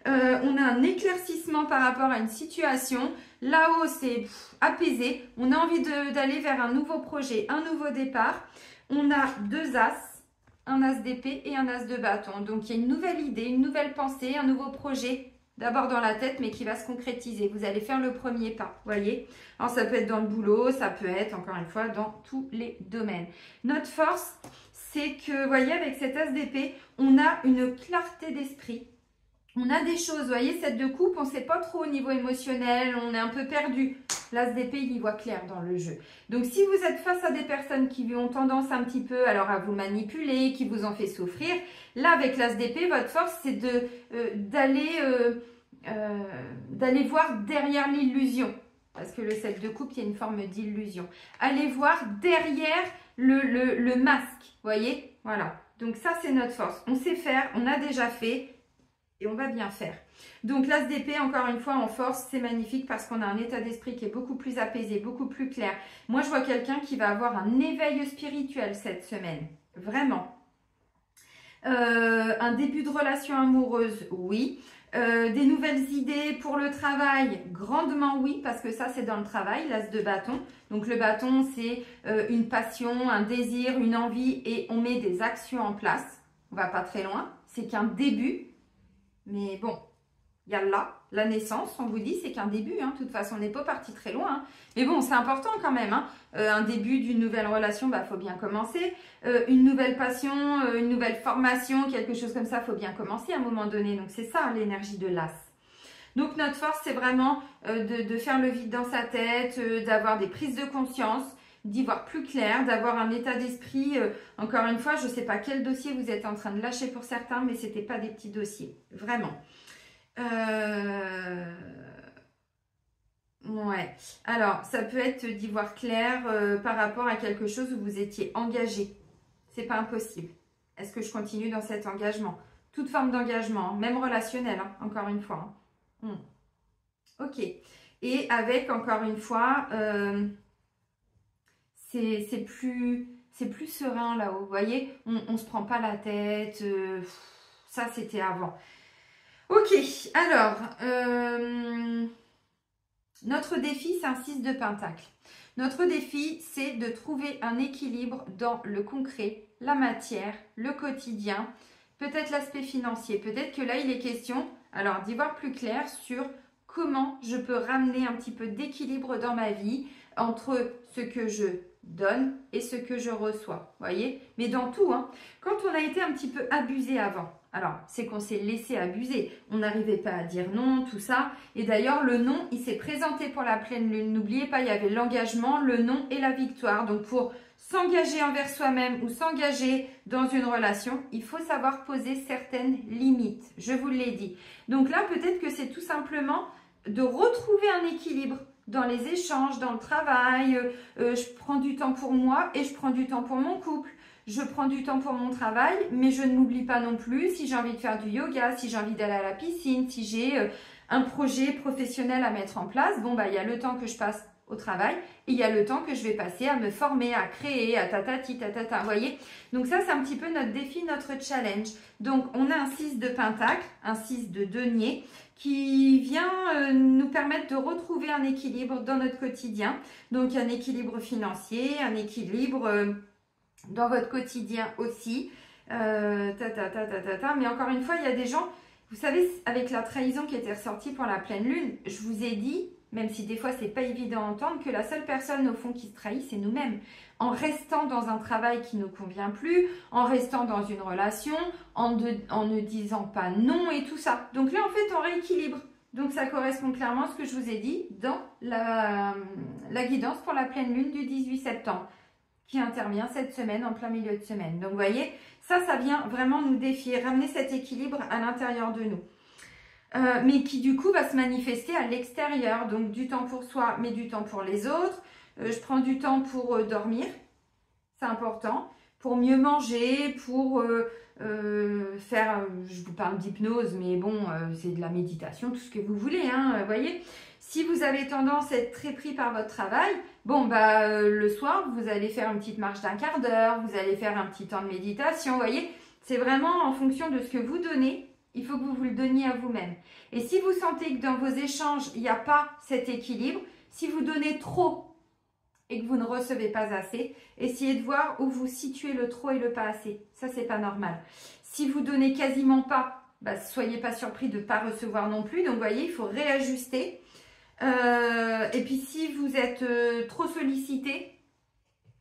Speaker 1: On a un éclaircissement par rapport à une situation. Là-haut, c'est apaisé. On a envie d'aller vers un nouveau projet, un nouveau départ. On a deux as, un as d'épée et un as de bâton. Donc, il y a une nouvelle idée, une nouvelle pensée, un nouveau projet. D'abord dans la tête, mais qui va se concrétiser. Vous allez faire le premier pas, voyez. Alors, ça peut être dans le boulot, ça peut être, encore une fois, dans tous les domaines. Notre force, c'est que, vous voyez, avec cet as d'épée, on a une clarté d'esprit. On a des choses, vous voyez, cette de coupe, on ne sait pas trop au niveau émotionnel, on est un peu perdu. L'as d'épée, il y voit clair dans le jeu. Donc, si vous êtes face à des personnes qui ont tendance un petit peu alors à vous manipuler, qui vous ont fait souffrir, là, avec l'as d'épée, votre force, c'est d'aller voir derrière l'illusion. Parce que le 7 de coupe, il y a une forme d'illusion. Allez voir derrière le masque, vous voyez. Voilà. Donc, ça, c'est notre force. On sait faire, on a déjà fait. Et on va bien faire. Donc l'as d'épée, encore une fois, en force, c'est magnifique parce qu'on a un état d'esprit qui est beaucoup plus apaisé, beaucoup plus clair. Moi, je vois quelqu'un qui va avoir un éveil spirituel cette semaine. Vraiment. Un début de relation amoureuse, oui. Des nouvelles idées pour le travail, grandement oui, parce que ça, c'est dans le travail, l'as de bâton. Donc le bâton, c'est une passion, un désir, une envie et on met des actions en place. On va pas très loin. C'est qu'un début. Mais bon, il y a là, la naissance, on vous dit, c'est qu'un début. Hein. De toute façon, on n'est pas parti très loin. Hein. Mais bon, c'est important quand même. Hein. Un début d'une nouvelle relation, bah, faut bien commencer. Une nouvelle passion, une nouvelle formation, quelque chose comme ça, faut bien commencer à un moment donné. Donc, c'est ça l'énergie de l'as. Donc, notre force, c'est vraiment de faire le vide dans sa tête, d'avoir des prises de conscience, d'y voir plus clair, d'avoir un état d'esprit. Encore une fois, je ne sais pas quel dossier vous êtes en train de lâcher pour certains, mais ce n'était pas des petits dossiers. Vraiment. Ouais. Alors, ça peut être d'y voir clair par rapport à quelque chose où vous étiez engagé. C'est pas impossible. Est-ce que je continue dans cet engagement? Toute forme d'engagement, même relationnel, hein, encore une fois. Hein. Ok. Et avec, encore une fois... c'est plus serein là-haut, vous voyez, on ne se prend pas la tête, ça c'était avant. Ok, alors, notre défi c'est un 6 de pentacle. Notre défi c'est de trouver un équilibre dans le concret, la matière, le quotidien, peut-être l'aspect financier, peut-être que là il est question, alors d'y voir plus clair sur comment je peux ramener un petit peu d'équilibre dans ma vie entre ce que je donne et ce que je reçois, voyez, mais dans tout, hein. Quand on a été un petit peu abusé avant, alors c'est qu'on s'est laissé abuser, on n'arrivait pas à dire non, tout ça, et d'ailleurs le non, il s'est présenté pour la pleine lune, n'oubliez pas, il y avait l'engagement, le non et la victoire, donc pour s'engager envers soi-même ou s'engager dans une relation, il faut savoir poser certaines limites, je vous l'ai dit. Donc là, peut-être que c'est tout simplement de retrouver un équilibre dans les échanges, dans le travail, je prends du temps pour moi et je prends du temps pour mon couple. Je prends du temps pour mon travail, mais je ne m'oublie pas non plus si j'ai envie de faire du yoga, si j'ai envie d'aller à la piscine, si j'ai un projet professionnel à mettre en place. Bon, bah, il y a le temps que je passe au travail et il y a le temps que je vais passer à me former, à créer, à tatati, tatata, vous voyez. Donc ça, c'est un petit peu notre défi, notre challenge. Donc, on a un 6 de pentacle, un 6 de denier qui vient nous permettre de retrouver un équilibre dans notre quotidien. Donc, un équilibre financier, un équilibre dans votre quotidien aussi. Mais encore une fois, il y a des gens, vous savez, avec la trahison qui était ressortie pour la pleine lune, je vous ai dit, même si des fois c'est pas évident à entendre, que la seule personne au fond qui se trahit, c'est nous-mêmes. En restant dans un travail qui ne nous convient plus, en restant dans une relation, en ne disant pas non et tout ça. Donc là, en fait, on rééquilibre. Donc ça correspond clairement à ce que je vous ai dit dans la guidance pour la pleine lune du 18 septembre, qui intervient cette semaine, en plein milieu de semaine. Donc vous voyez, ça vient vraiment nous défier, ramener cet équilibre à l'intérieur de nous. Mais qui du coup va se manifester à l'extérieur, donc du temps pour soi, mais du temps pour les autres. Je prends du temps pour dormir, c'est important, pour mieux manger, pour faire, je vous parle d'hypnose, mais bon, c'est de la méditation, tout ce que vous voulez, hein, voyez. Si vous avez tendance à être très pris par votre travail, bon, bah, le soir, vous allez faire une petite marche d'un quart d'heure, vous allez faire un petit temps de méditation, vous voyez. C'est vraiment en fonction de ce que vous donnez, il faut que vous le donniez à vous-même. Et si vous sentez que dans vos échanges, il n'y a pas cet équilibre, si vous donnez trop et que vous ne recevez pas assez, essayez de voir où vous situez le trop et le pas assez. Ça, c'est pas normal. Si vous donnez quasiment pas, bah, soyez pas surpris de ne pas recevoir non plus. Donc, vous voyez, il faut réajuster. Et puis si vous êtes trop sollicité,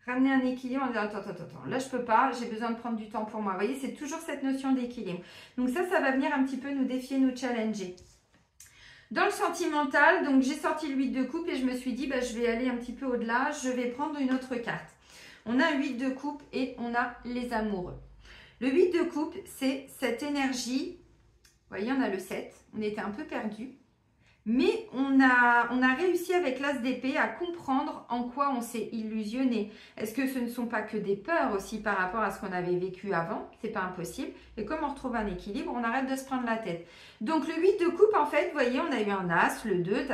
Speaker 1: ramenez un équilibre en disant attends, là je peux pas, j'ai besoin de prendre du temps pour moi. Vous voyez, c'est toujours cette notion d'équilibre. Donc ça va venir un petit peu nous défier, nous challenger. Dans le sentimental, donc j'ai sorti le 8 de coupe et je me suis dit bah, je vais aller un petit peu au-delà, je vais prendre une autre carte. On a un 8 de coupe et on a les amoureux. Le 8 de coupe, c'est cette énergie. Vous voyez, on a le 7, on était un peu perdu. Mais on a réussi avec l'as d'épée à comprendre en quoi on s'est illusionné. Est-ce que ce ne sont pas que des peurs aussi par rapport à ce qu'on avait vécu avant? C'est pas impossible. Et comme on retrouve un équilibre, on arrête de se prendre la tête. Donc le 8 de coupe, en fait, vous voyez, on a eu un as, le 2,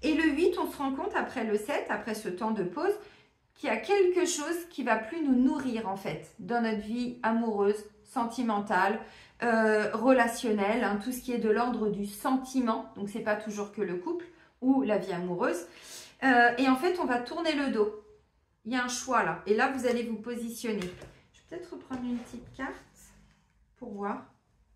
Speaker 1: Et le 8, on se rend compte après le 7, après ce temps de pause, qu'il y a quelque chose qui va plus nous nourrir en fait dans notre vie amoureuse, sentimentale, relationnelle, hein, tout ce qui est de l'ordre du sentiment, donc c'est pas toujours que le couple ou la vie amoureuse, et en fait on va tourner le dos. Il y a un choix là, et là vous allez vous positionner. Je vais peut-être reprendre une petite carte pour voir.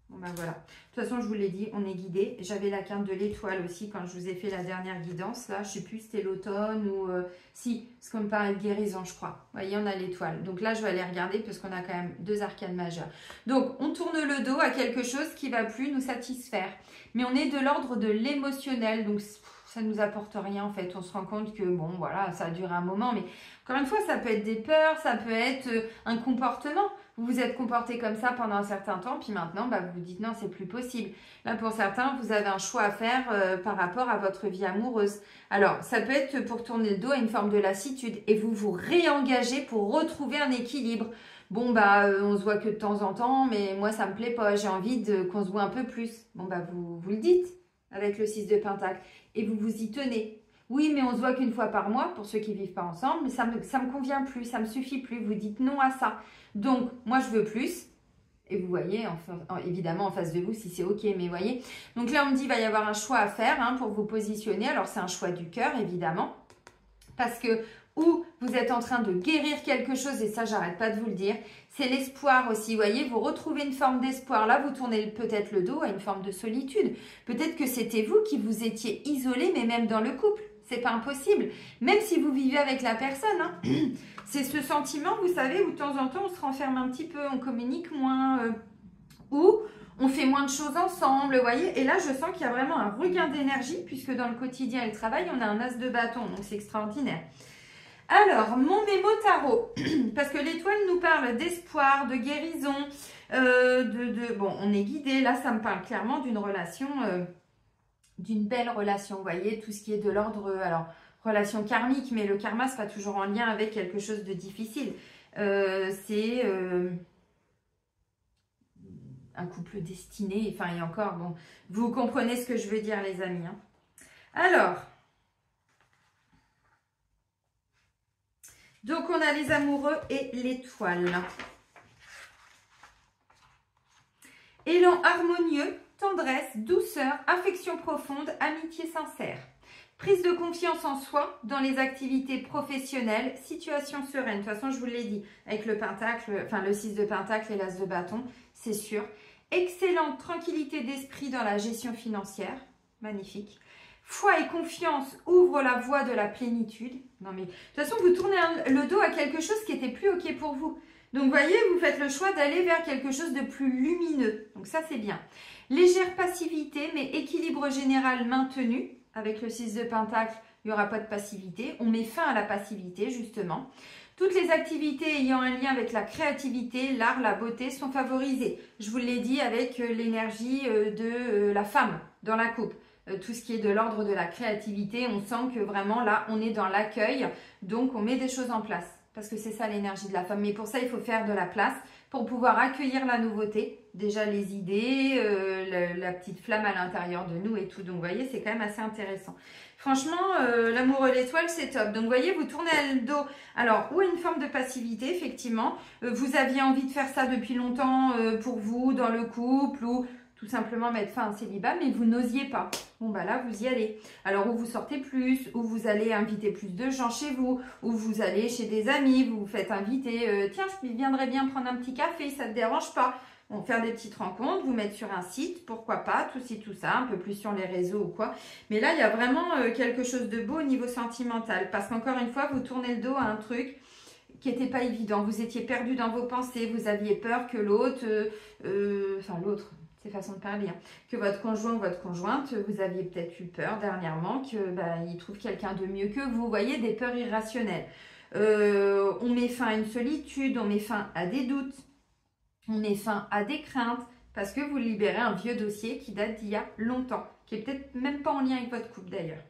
Speaker 1: Bon ben voilà, de toute façon je vous l'ai dit, on est guidé. J'avais la carte de l'étoile aussi quand je vous ai fait la dernière guidance, là je sais plus c'était l'automne ou si, c'est comme parlait de guérison je crois. Vous voyez, on a l'étoile, donc là je vais aller regarder parce qu'on a quand même 2 arcanes majeures. Donc on tourne le dos à quelque chose qui va plus nous satisfaire, mais on est de l'ordre de l'émotionnel, donc ça nous apporte rien en fait. On se rend compte que bon voilà, ça a duré un moment, mais encore une fois ça peut être des peurs, ça peut être un comportement. Vous vous êtes comporté comme ça pendant un certain temps, puis maintenant, bah, vous vous dites non, c'est plus possible. Là, pour certains, vous avez un choix à faire par rapport à votre vie amoureuse. Alors, ça peut être pour tourner le dos à une forme de lassitude et vous vous réengagez pour retrouver un équilibre. Bon, bah, on se voit que de temps en temps, mais moi, ça me plaît pas. J'ai envie qu'on se voit un peu plus. Bon, bah, vous le dites avec le 6 de Pentacle et vous vous y tenez. Oui, mais on se voit qu'une fois par mois, pour ceux qui ne vivent pas ensemble, mais ça me convient plus, ça me suffit plus. Vous dites non à ça. Donc, moi, je veux plus. Et vous voyez, évidemment, en face de vous, si c'est OK, mais voyez. Donc là, on me dit, il va y avoir un choix à faire hein, pour vous positionner. Alors, c'est un choix du cœur, évidemment. Parce que, ou vous êtes en train de guérir quelque chose, et ça, j'arrête pas de vous le dire, c'est l'espoir aussi. Vous voyez, vous retrouvez une forme d'espoir. Là, vous tournez peut-être le dos à une forme de solitude. Peut-être que c'était vous qui vous étiez isolé, mais même dans le couple. C'est pas impossible. Même si vous vivez avec la personne, hein. C'est ce sentiment, vous savez, où de temps en temps, on se renferme un petit peu, on communique moins, ou on fait moins de choses ensemble, vous voyez. Et là, je sens qu'il y a vraiment un regain d'énergie, puisque dans le quotidien et le travail, on a un as de bâton, donc c'est extraordinaire. Alors, mon mémo tarot, parce que l'étoile nous parle d'espoir, de guérison, bon, on est guidé. Là, ça me parle clairement d'une relation, d'une belle relation, vous voyez, tout ce qui est de l'ordre, alors, relation karmique, mais le karma, c'est pas toujours en lien avec quelque chose de difficile. C'est un couple destiné, enfin, et encore, bon, vous comprenez ce que je veux dire, les amis. Hein. Alors, donc on a les amoureux et l'étoile. Élan harmonieux, tendresse, douceur, affection profonde, amitié sincère. Prise de confiance en soi dans les activités professionnelles, situation sereine. De toute façon, je vous l'ai dit, avec le pentacle, enfin le 6 de pentacle et l'as de bâton, c'est sûr. Excellente tranquillité d'esprit dans la gestion financière, magnifique. Foi et confiance ouvrent la voie de la plénitude. Non mais, de toute façon, vous tournez le dos à quelque chose qui était plus OK pour vous. Donc, vous voyez, vous faites le choix d'aller vers quelque chose de plus lumineux. Donc, ça, c'est bien. Légère passivité, mais équilibre général maintenu. Avec le 6 de Pentacle, il n'y aura pas de passivité. On met fin à la passivité, justement. Toutes les activités ayant un lien avec la créativité, l'art, la beauté sont favorisées. Je vous l'ai dit avec l'énergie de la femme dans la coupe. Tout ce qui est de l'ordre de la créativité, on sent que vraiment là, on est dans l'accueil. Donc, on met des choses en place. Parce que c'est ça l'énergie de la femme. Mais pour ça, il faut faire de la place pour pouvoir accueillir la nouveauté, déjà les idées, la petite flamme à l'intérieur de nous et tout. Donc, vous voyez, c'est quand même assez intéressant. Franchement, l'amoureux l'étoile, c'est top. Donc, vous voyez, vous tournez le dos. Alors, ou à une forme de passivité, effectivement. Vous aviez envie de faire ça depuis longtemps pour vous, dans le couple, ou tout simplement mettre fin à un célibat, mais vous n'osiez pas. Bon, bah là, vous y allez. Alors, où vous sortez plus, où vous allez inviter plus de gens chez vous, où vous allez chez des amis, vous vous faites inviter. Tiens, je viendrais bien prendre un petit café, ça ne te dérange pas? Bon, faire des petites rencontres, vous mettre sur un site, pourquoi pas, tout ci, tout ça, un peu plus sur les réseaux ou quoi. Mais là, il y a vraiment quelque chose de beau au niveau sentimental. Parce qu'encore une fois, vous tournez le dos à un truc qui n'était pas évident. Vous étiez perdu dans vos pensées, vous aviez peur que l'autre, enfin l'autre, c'est façon de parler, hein, que votre conjoint ou votre conjointe, vous aviez peut-être eu peur dernièrement qu'il trouve quelqu'un de mieux que vous. Vous voyez, des peurs irrationnelles. On met fin à une solitude, on met fin à des doutes. On met fin à des craintes parce que vous libérez un vieux dossier qui date d'il y a longtemps, qui est peut-être même pas en lien avec votre couple d'ailleurs.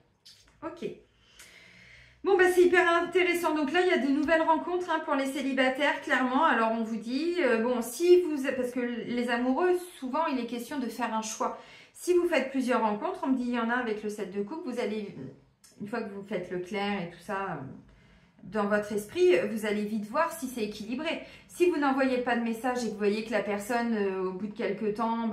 Speaker 1: Ok. Bon, bah c'est hyper intéressant. Donc là, il y a de nouvelles rencontres hein, pour les célibataires, clairement. Alors, on vous dit, bon, si vous... Parce que les amoureux, souvent, il est question de faire un choix. Si vous faites plusieurs rencontres, on me dit, il y en a avec le 7 de coupe, vous allez, une fois que vous faites le clair et tout ça... dans votre esprit, vous allez vite voir si c'est équilibré. Si vous n'envoyez pas de message et que vous voyez que la personne, au bout de quelques temps,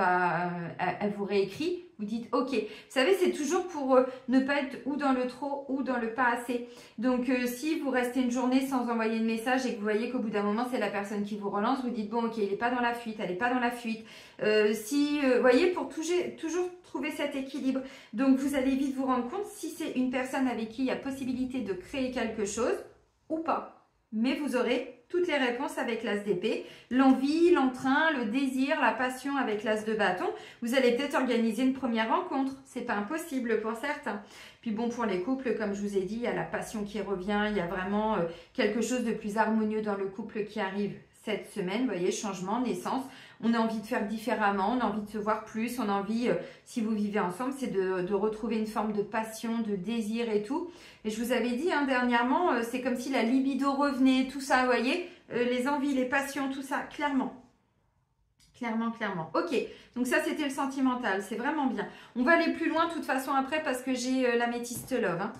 Speaker 1: elle vous réécrit, vous dites « Ok ». Vous savez, c'est toujours pour ne pas être ou dans le trop ou dans le pas assez. Donc, si vous restez une journée sans envoyer de message et que vous voyez qu'au bout d'un moment, c'est la personne qui vous relance, vous dites « Bon, ok, il n'est pas dans la fuite, elle n'est pas dans la fuite ». Vous voyez, pour toujours trouver cet équilibre. Donc, vous allez vite vous rendre compte si c'est une personne avec qui il y a possibilité de créer quelque chose, ou pas. Mais vous aurez toutes les réponses avec l'as d'épée. L'envie, l'entrain, le désir, la passion avec l'as de bâton. Vous allez peut-être organiser une première rencontre. C'est pas impossible pour certains. Puis bon, pour les couples, comme je vous ai dit, il y a la passion qui revient. Il y a vraiment quelque chose de plus harmonieux dans le couple qui arrive cette semaine. Vous voyez, changement, naissance. On a envie de faire différemment, on a envie de se voir plus, on a envie, si vous vivez ensemble, c'est de retrouver une forme de passion, de désir et tout. Et je vous avais dit hein, dernièrement, c'est comme si la libido revenait, tout ça, vous voyez, les envies, les passions, tout ça, clairement. Clairement, clairement. Ok, donc ça c'était le sentimental, c'est vraiment bien. On va aller plus loin de toute façon après parce que j'ai l'améthyste love. Hein.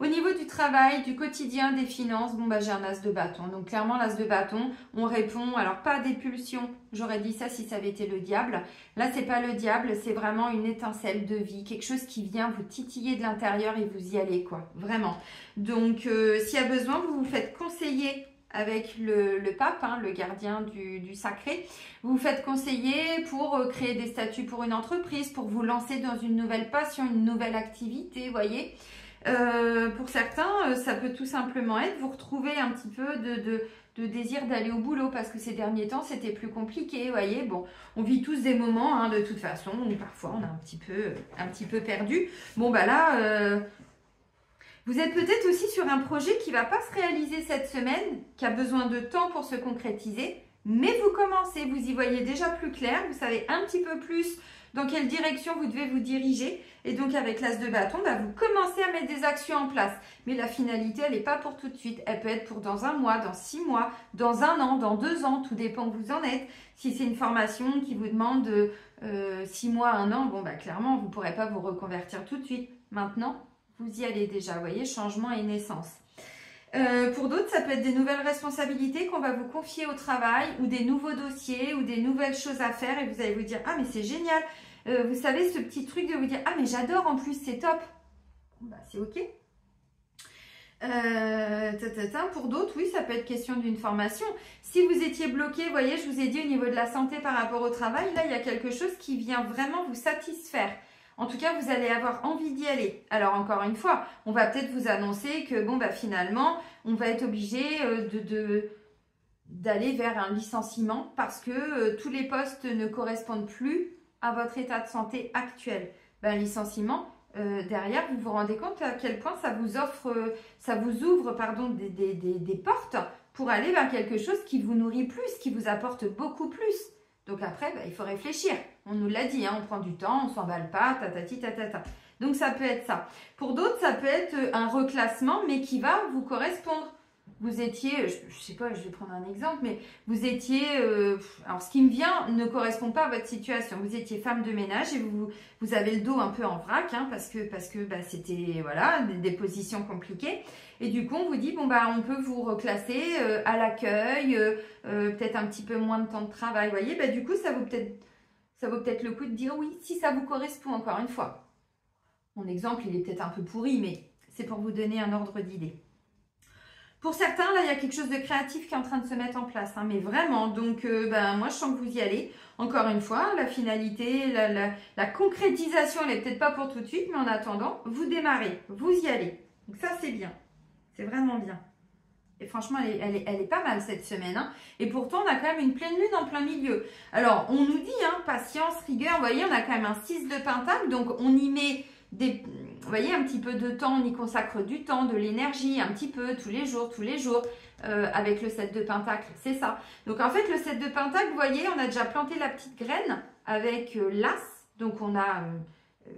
Speaker 1: Au niveau du travail, du quotidien, des finances, bon bah j'ai un as de bâton. Donc clairement l'as de bâton, on répond, alors pas des pulsions, j'aurais dit ça si ça avait été le diable. Là c'est pas le diable, c'est vraiment une étincelle de vie, quelque chose qui vient vous titiller de l'intérieur et vous y allez quoi, vraiment. Donc s'il y a besoin, vous vous faites conseiller avec le pape, hein, le gardien du sacré. Vous vous faites conseiller pour créer des statuts pour une entreprise, pour vous lancer dans une nouvelle passion, une nouvelle activité, vous voyez. Pour certains, ça peut tout simplement être vous retrouver un petit peu de désir d'aller au boulot parce que ces derniers temps, c'était plus compliqué, vous voyez. Bon, on vit tous des moments, hein, de toute façon, où parfois on est un petit peu perdu. Bon, bah là... vous êtes peut-être aussi sur un projet qui ne va pas se réaliser cette semaine, qui a besoin de temps pour se concrétiser, mais vous commencez, vous y voyez déjà plus clair, vous savez un petit peu plus dans quelle direction vous devez vous diriger. Et donc avec l'as de bâton, bah, vous commencez à mettre des actions en place. Mais la finalité, elle n'est pas pour tout de suite. Elle peut être pour dans 1 mois, dans 6 mois, dans 1 an, dans 2 ans, tout dépend où vous en êtes. Si c'est une formation qui vous demande 6 mois, 1 an, bon bah clairement, vous ne pourrez pas vous reconvertir tout de suite. Maintenant, vous y allez déjà, vous voyez, changement et naissance. Pour d'autres, ça peut être des nouvelles responsabilités qu'on va vous confier au travail ou des nouveaux dossiers ou des nouvelles choses à faire et vous allez vous dire « Ah, mais c'est génial !» Vous savez, ce petit truc de vous dire « Ah, mais j'adore en plus, c'est top !» Bah, c'est OK. Pour d'autres, oui, ça peut être question d'une formation. Si vous étiez bloqué, vous voyez, je vous ai dit au niveau de la santé par rapport au travail, là, il y a quelque chose qui vient vraiment vous satisfaire. En tout cas, vous allez avoir envie d'y aller. Alors, encore une fois, on va peut-être vous annoncer que, bon, bah, finalement, on va être obligé d'aller vers un licenciement parce que tous les postes ne correspondent plus à votre état de santé actuel. Ben, un licenciement, derrière, vous vous rendez compte à quel point ça vous offre, ça vous ouvre, pardon, des portes pour aller vers quelque chose qui vous nourrit plus, qui vous apporte beaucoup plus. Donc après, bah, il faut réfléchir. On nous l'a dit, hein, on prend du temps, on ne s'emballe pas, tatati tatata. Donc ça peut être ça. Pour d'autres, ça peut être un reclassement, mais qui va vous correspondre. vous étiez, je sais pas, je vais prendre un exemple, mais vous étiez, alors ce qui me vient ne correspond pas à votre situation. Vous étiez femme de ménage et vous avez le dos un peu en vrac, hein, parce que bah, c'était, voilà, des positions compliquées. Et du coup, on vous dit, bon, bah, on peut vous reclasser à l'accueil, peut-être un petit peu moins de temps de travail, vous voyez, bah, du coup, ça vaut peut-être le coup de dire oui, si ça vous correspond, encore une fois. Mon exemple, il est peut-être un peu pourri, mais c'est pour vous donner un ordre d'idée. Pour certains, là, il y a quelque chose de créatif qui est en train de se mettre en place, hein, mais vraiment, donc ben, moi, je sens que vous y allez. Encore une fois, la finalité, la concrétisation, elle n'est peut-être pas pour tout de suite, mais en attendant, vous démarrez, vous y allez. Donc ça, c'est bien, c'est vraiment bien. Et franchement, elle est pas mal cette semaine, hein. Et pourtant, on a quand même une pleine lune en plein milieu. Alors, on nous dit, hein, patience, rigueur, vous voyez, on a quand même un 6 de pentacle, donc on y met vous voyez, un petit peu de temps, on y consacre du temps, de l'énergie, un petit peu, tous les jours, avec le 7 de pentacle, c'est ça. Donc en fait, le 7 de pentacle, vous voyez, on a déjà planté la petite graine avec l'as, donc on a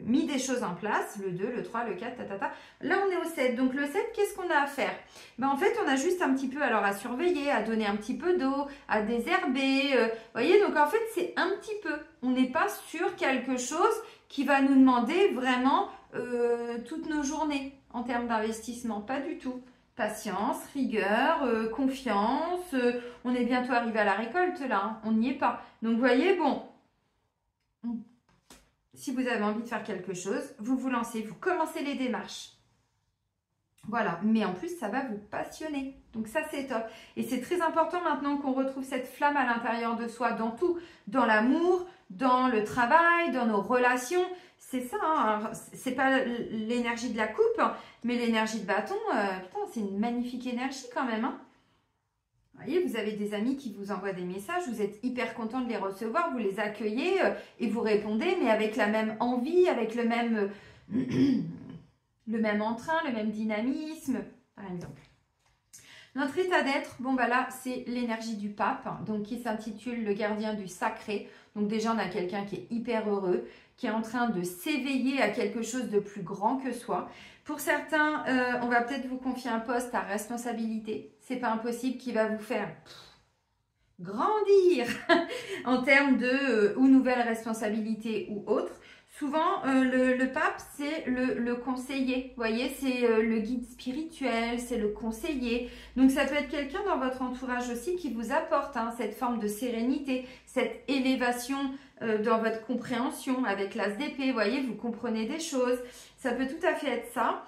Speaker 1: mis des choses en place, le 2, le 3, le 4, tatata. Là, on est au 7, donc le 7, qu'est-ce qu'on a à faire? Ben, en fait, on a juste un petit peu alors à surveiller, à donner un petit peu d'eau, à désherber, vous voyez, donc en fait, c'est un petit peu. On n'est pas sur quelque chose qui va nous demander vraiment toutes nos journées en termes d'investissement, pas du tout. Patience, rigueur, confiance, on est bientôt arrivé à la récolte là, hein, on n'y est pas. Donc vous voyez, bon, si vous avez envie de faire quelque chose, vous vous lancez, vous commencez les démarches. Voilà, mais en plus, ça va vous passionner. Donc ça, c'est top. Et c'est très important maintenant qu'on retrouve cette flamme à l'intérieur de soi, dans tout, dans l'amour, dans le travail, dans nos relations. C'est ça, hein. C'est pas l'énergie de la coupe, mais l'énergie de bâton, putain, c'est une magnifique énergie quand même, hein. Vous voyez, vous avez des amis qui vous envoient des messages, vous êtes hyper content de les recevoir, vous les accueillez et vous répondez, mais avec la même envie, avec le même... le même entrain, le même dynamisme, par exemple. Notre état d'être, bon bah là, c'est l'énergie du pape, donc qui s'intitule le gardien du sacré. Donc déjà, on a quelqu'un qui est hyper heureux, qui est en train de s'éveiller à quelque chose de plus grand que soi. Pour certains, on va peut-être vous confier un poste à responsabilité. C'est pas impossible, qui va vous faire grandir en termes de ou nouvelles responsabilités ou autres. Souvent, le pape, c'est le conseiller, vous voyez, c'est le guide spirituel, c'est le conseiller. Donc, ça peut être quelqu'un dans votre entourage aussi qui vous apporte hein, cette forme de sérénité, cette élévation dans votre compréhension avec l'as d'épée, vous voyez, vous comprenez des choses. Ça peut tout à fait être ça.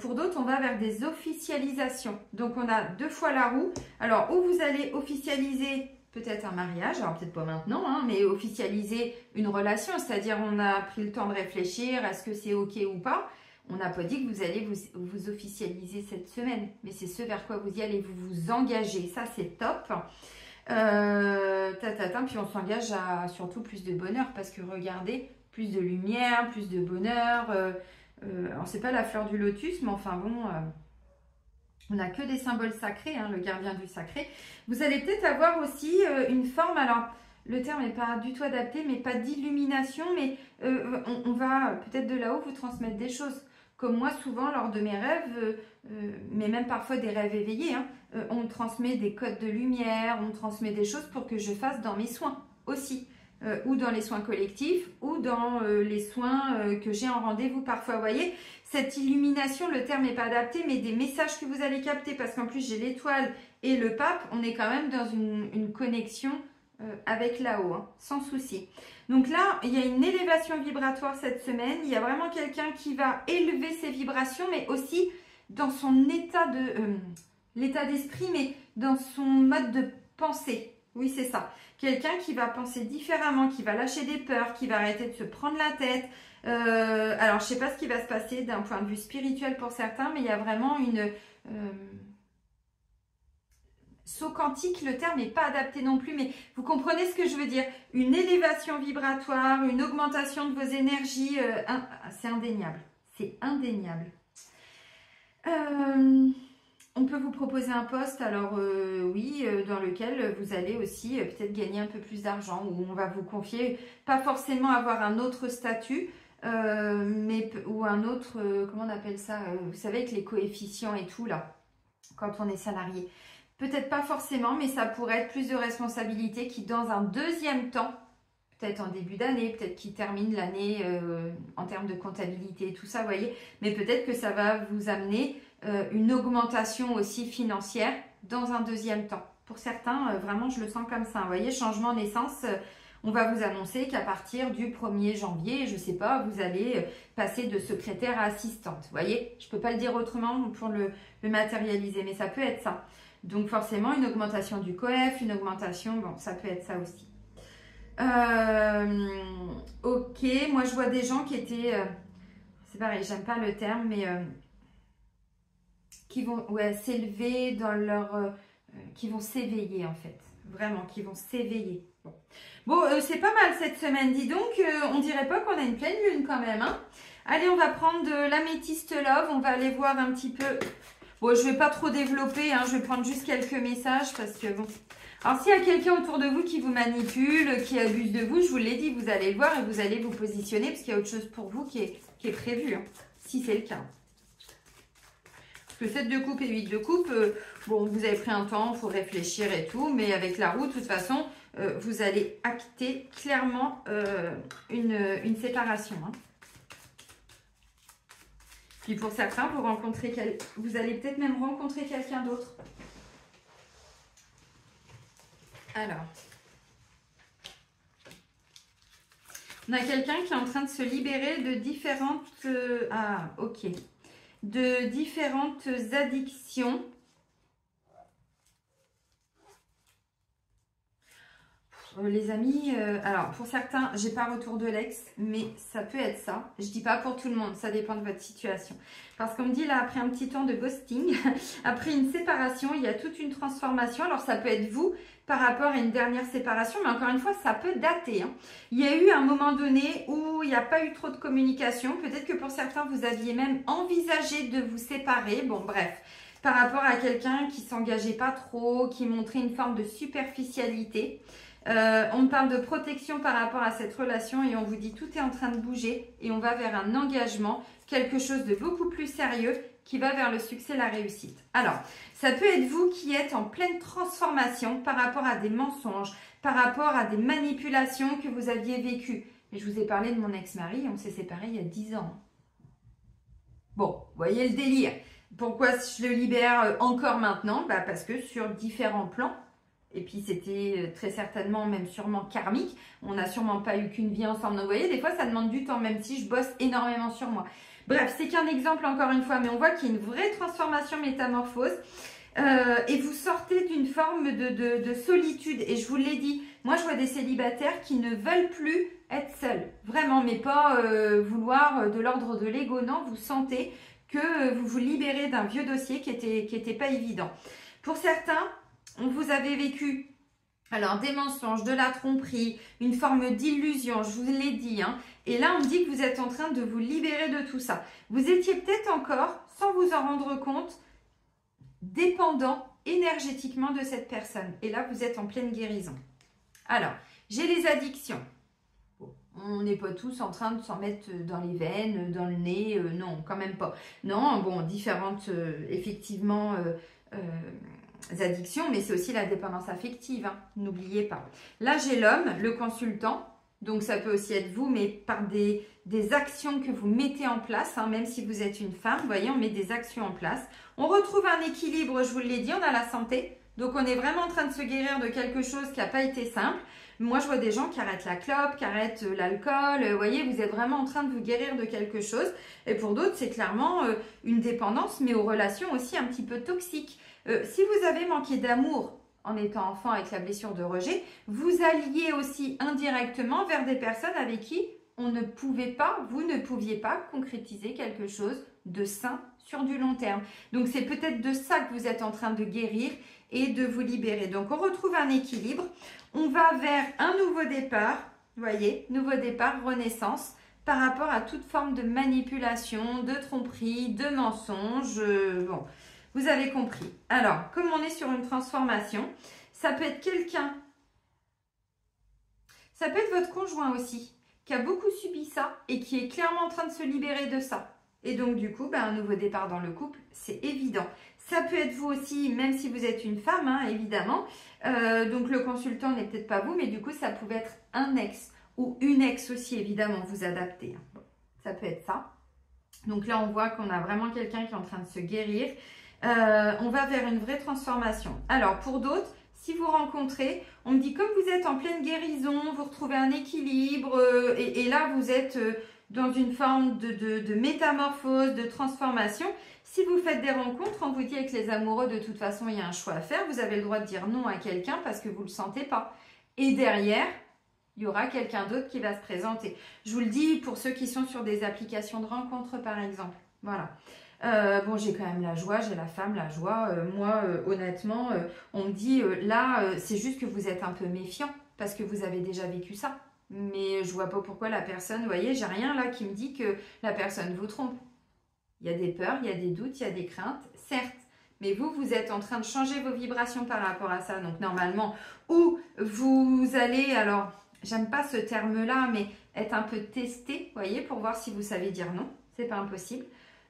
Speaker 1: Pour d'autres, on va vers des officialisations. Donc, on a 2 fois la roue. Alors, où vous allez officialiser peut-être un mariage, alors peut-être pas maintenant, hein, mais officialiser une relation, c'est-à-dire on a pris le temps de réfléchir, est-ce que c'est ok ou pas? On n'a pas dit que vous allez vous officialiser cette semaine, mais c'est ce vers quoi vous y allez, vous vous engagez, ça c'est top. Puis on s'engage à surtout plus de bonheur, parce que regardez, plus de lumière, plus de bonheur, alors c'est pas la fleur du lotus, mais enfin bon... on n'a que des symboles sacrés, hein, le gardien du sacré. Vous allez peut-être avoir aussi une forme, alors le terme n'est pas du tout adapté, mais pas d'illumination, mais on va peut-être de là-haut vous transmettre des choses. Comme moi, souvent, lors de mes rêves, mais même parfois des rêves éveillés, hein, on me transmet des codes de lumière, on me transmet des choses pour que je fasse dans mes soins aussi. Ou dans les soins collectifs, ou dans les soins que j'ai en rendez-vous parfois. Vous voyez, cette illumination, le terme n'est pas adapté, mais des messages que vous allez capter, parce qu'en plus j'ai l'étoile et le pape, on est quand même dans une connexion avec là-haut, hein, sans souci. Donc là, il y a une élévation vibratoire cette semaine, il y a vraiment quelqu'un qui va élever ses vibrations, mais aussi dans son état l'état d'esprit, mais dans son mode de pensée. Oui, c'est ça. Quelqu'un qui va penser différemment, qui va lâcher des peurs, qui va arrêter de se prendre la tête. Alors, je ne sais pas ce qui va se passer d'un point de vue spirituel pour certains, mais il y a vraiment une... saut quantique, le terme n'est pas adapté non plus, mais vous comprenez ce que je veux dire. Une élévation vibratoire, une augmentation de vos énergies, c'est indéniable. C'est indéniable. On peut vous proposer un poste, alors oui, dans lequel vous allez aussi peut-être gagner un peu plus d'argent, où on va vous confier, pas forcément avoir un autre statut, ou un autre, comment on appelle ça, vous savez, avec les coefficients et tout là. quand on est salarié. Peut-être pas forcément, mais ça pourrait être plus de responsabilités qui, dans un deuxième temps, peut-être en début d'année, peut-être qui termine l'année en termes de comptabilité et tout ça, vous voyez. Mais peut-être que ça va vous amener une augmentation aussi financière dans un deuxième temps. Pour certains, vraiment, je le sens comme ça. Vous voyez, changement naissance, on va vous annoncer qu'à partir du 1er janvier, je ne sais pas, vous allez passer de secrétaire à assistante. Vous voyez, je ne peux pas le dire autrement pour le matérialiser, mais ça peut être ça. Donc forcément, une augmentation du COEF, une augmentation, bon, ça peut être ça aussi. Ok, moi je vois des gens qui étaient, c'est pareil, j'aime pas le terme, mais qui vont s'élever dans leur, qui vont s'éveiller en fait, vraiment, qui vont s'éveiller. Bon, c'est pas mal cette semaine, dis donc, on dirait pas qu'on a une pleine lune quand même, hein. Allez, on va prendre de l'améthyste love, on va aller voir un petit peu. Bon, je vais pas trop développer, hein, je vais prendre juste quelques messages parce que bon. Alors, s'il y a quelqu'un autour de vous qui vous manipule, qui abuse de vous, je vous l'ai dit, vous allez le voir et vous allez vous positionner parce qu'il y a autre chose pour vous qui est prévu, hein, si c'est le cas. Parce que 7 de coupe et 8 de coupe, bon, vous avez pris un temps pour réfléchir et tout, mais avec la roue, de toute façon, vous allez acter clairement une séparation, hein. Puis pour certains, vous allez peut-être même rencontrer quelqu'un d'autre. Alors, on a quelqu'un qui est en train de se libérer de différentes... de différentes addictions. Les amis, alors pour certains, j'ai pas retour de l'ex, mais ça peut être ça. Je dis pas pour tout le monde, ça dépend de votre situation. Parce qu'on me dit là, après un petit temps de ghosting, après une séparation, il y a toute une transformation. Alors ça peut être vous par rapport à une dernière séparation, mais encore une fois, ça peut dater, hein. Il y a eu un moment donné où il n'y a pas eu trop de communication. Peut-être que pour certains, vous aviez même envisagé de vous séparer. Bon, bref, par rapport à quelqu'un qui s'engageait pas trop, qui montrait une forme de superficialité. On parle de protection par rapport à cette relation et on vous dit tout est en train de bouger et on va vers un engagement, quelque chose de beaucoup plus sérieux qui va vers le succès, la réussite. Alors, ça peut être vous qui êtes en pleine transformation par rapport à des mensonges, par rapport à des manipulations que vous aviez vécues. Et je vous ai parlé de mon ex-mari, on s'est séparés il y a 10 ans. Bon, vous voyez le délire. Pourquoi je le libère encore maintenant? Parce que sur différents plans, et puis c'était très certainement, même sûrement karmique. On n'a sûrement pas eu qu'une vie ensemble. Donc vous voyez, des fois ça demande du temps, même si je bosse énormément sur moi. Bref, c'est qu'un exemple encore une fois, mais on voit qu'il y a une vraie transformation, métamorphose. Et vous sortez d'une forme de solitude. Et je vous l'ai dit, moi je vois des célibataires qui ne veulent plus être seuls. Vraiment, mais pas vouloir de l'ordre de l'ego. Non, vous sentez que vous vous libérez d'un vieux dossier qui était pas évident. Pour certains, vous avez vécu alors des mensonges, de la tromperie, une forme d'illusion, je vous l'ai dit, hein. Et là, on me dit que vous êtes en train de vous libérer de tout ça. Vous étiez peut-être encore, sans vous en rendre compte, dépendant énergétiquement de cette personne. Et là, vous êtes en pleine guérison. Alors, j'ai les addictions. Bon, on n'est pas tous en train de s'en mettre dans les veines, dans le nez, non, quand même pas. Non, bon, différentes, effectivement... addictions, mais c'est aussi la dépendance affective, hein, n'oubliez pas. Là, j'ai l'homme, le consultant, donc ça peut aussi être vous, mais par des actions que vous mettez en place, hein, même si vous êtes une femme, vous voyez, on met des actions en place. On retrouve un équilibre, je vous l'ai dit, on a la santé, donc on est vraiment en train de se guérir de quelque chose qui n'a pas été simple. Moi, je vois des gens qui arrêtent la clope, qui arrêtent l'alcool, vous voyez, vous êtes vraiment en train de vous guérir de quelque chose. Et pour d'autres, c'est clairement une dépendance, mais aux relations aussi un petit peu toxiques. Si vous avez manqué d'amour en étant enfant avec la blessure de rejet, vous alliez aussi indirectement vers des personnes avec qui vous ne pouviez pas concrétiser quelque chose de sain sur du long terme. Donc c'est peut-être de ça que vous êtes en train de guérir et de vous libérer. Donc on retrouve un équilibre, on va vers un nouveau départ, vous voyez, nouveau départ, renaissance, par rapport à toute forme de manipulation, de tromperie, de mensonge, bon... Vous avez compris. Alors, comme on est sur une transformation, ça peut être quelqu'un, ça peut être votre conjoint aussi, qui a beaucoup subi ça et qui est clairement en train de se libérer de ça. Et donc, du coup, un nouveau départ dans le couple, c'est évident. Ça peut être vous aussi, même si vous êtes une femme, hein, évidemment. Donc, le consultant n'est peut-être pas vous, mais du coup, ça pouvait être un ex ou une ex aussi, évidemment, vous adaptez. Bon, ça peut être ça. Donc là, on voit qu'on a vraiment quelqu'un qui est en train de se guérir. On va vers une vraie transformation. Alors, pour d'autres, si vous rencontrez, on me dit comme vous êtes en pleine guérison, vous retrouvez un équilibre et là, vous êtes dans une forme de métamorphose, de transformation. Si vous faites des rencontres, on vous dit avec les amoureux, de toute façon, il y a un choix à faire. Vous avez le droit de dire non à quelqu'un parce que vous ne le sentez pas. Et derrière, il y aura quelqu'un d'autre qui va se présenter. Je vous le dis pour ceux qui sont sur des applications de rencontres, par exemple. Voilà. Bon, j'ai quand même la joie, j'ai la femme, la joie. Moi, honnêtement, on me dit, là, c'est juste que vous êtes un peu méfiant parce que vous avez déjà vécu ça. Mais je vois pas pourquoi la personne, vous voyez, j'ai rien là qui me dit que la personne vous trompe. Il y a des peurs, il y a des doutes, il y a des craintes, certes. Mais vous, vous êtes en train de changer vos vibrations par rapport à ça. Donc, normalement, ou vous allez, alors, j'aime pas ce terme-là, mais être un peu testé, vous voyez, pour voir si vous savez dire non. C'est pas impossible.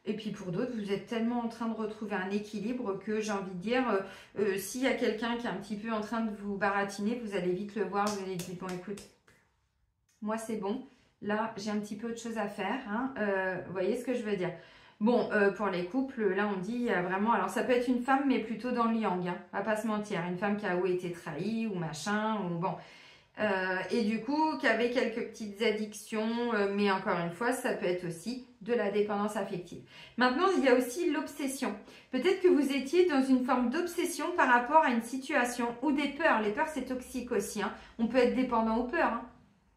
Speaker 1: Et puis pour d'autres, vous êtes tellement en train de retrouver un équilibre que j'ai envie de dire, s'il y a quelqu'un qui est un petit peu en train de vous baratiner, vous allez vite le voir, vous allez dire, bon écoute, moi c'est bon, là j'ai un petit peu autre chose à faire, hein, vous voyez ce que je veux dire. Bon, pour les couples, là on dit, il y a vraiment, alors ça peut être une femme, mais plutôt dans le yang, hein, on va pas se mentir, une femme qui a ou été trahie, ou machin, ou bon... et du coup, qui avait quelques petites addictions, mais encore une fois, ça peut être aussi de la dépendance affective. Maintenant, il y a aussi l'obsession. Peut-être que vous étiez dans une forme d'obsession par rapport à une situation ou des peurs. Les peurs, c'est toxique aussi. Hein. On peut être dépendant aux peurs. Hein.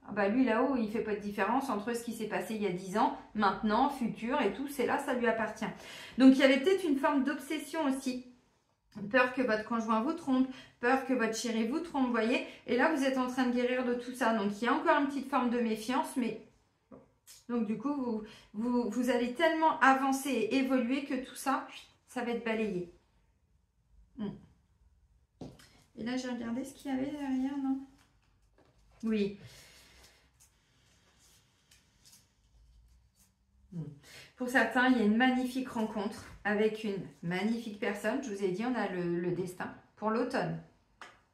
Speaker 1: Ah bah lui, là-haut, il ne fait pas de différence entre ce qui s'est passé il y a 10 ans, maintenant, futur et tout. C'est là, ça lui appartient. Donc, il y avait peut-être une forme d'obsession aussi. Peur que votre conjoint vous trompe, peur que votre chéri vous trompe, vous voyez. Et là, vous êtes en train de guérir de tout ça. Donc, il y a encore une petite forme de méfiance, mais... Donc, du coup, vous allez tellement avancer et évoluer que tout ça, ça va être balayé. Et là, j'ai regardé ce qu'il y avait derrière, non? Oui. Pour certains, il y a une magnifique rencontre avec une magnifique personne. Je vous ai dit, on a le destin pour l'automne.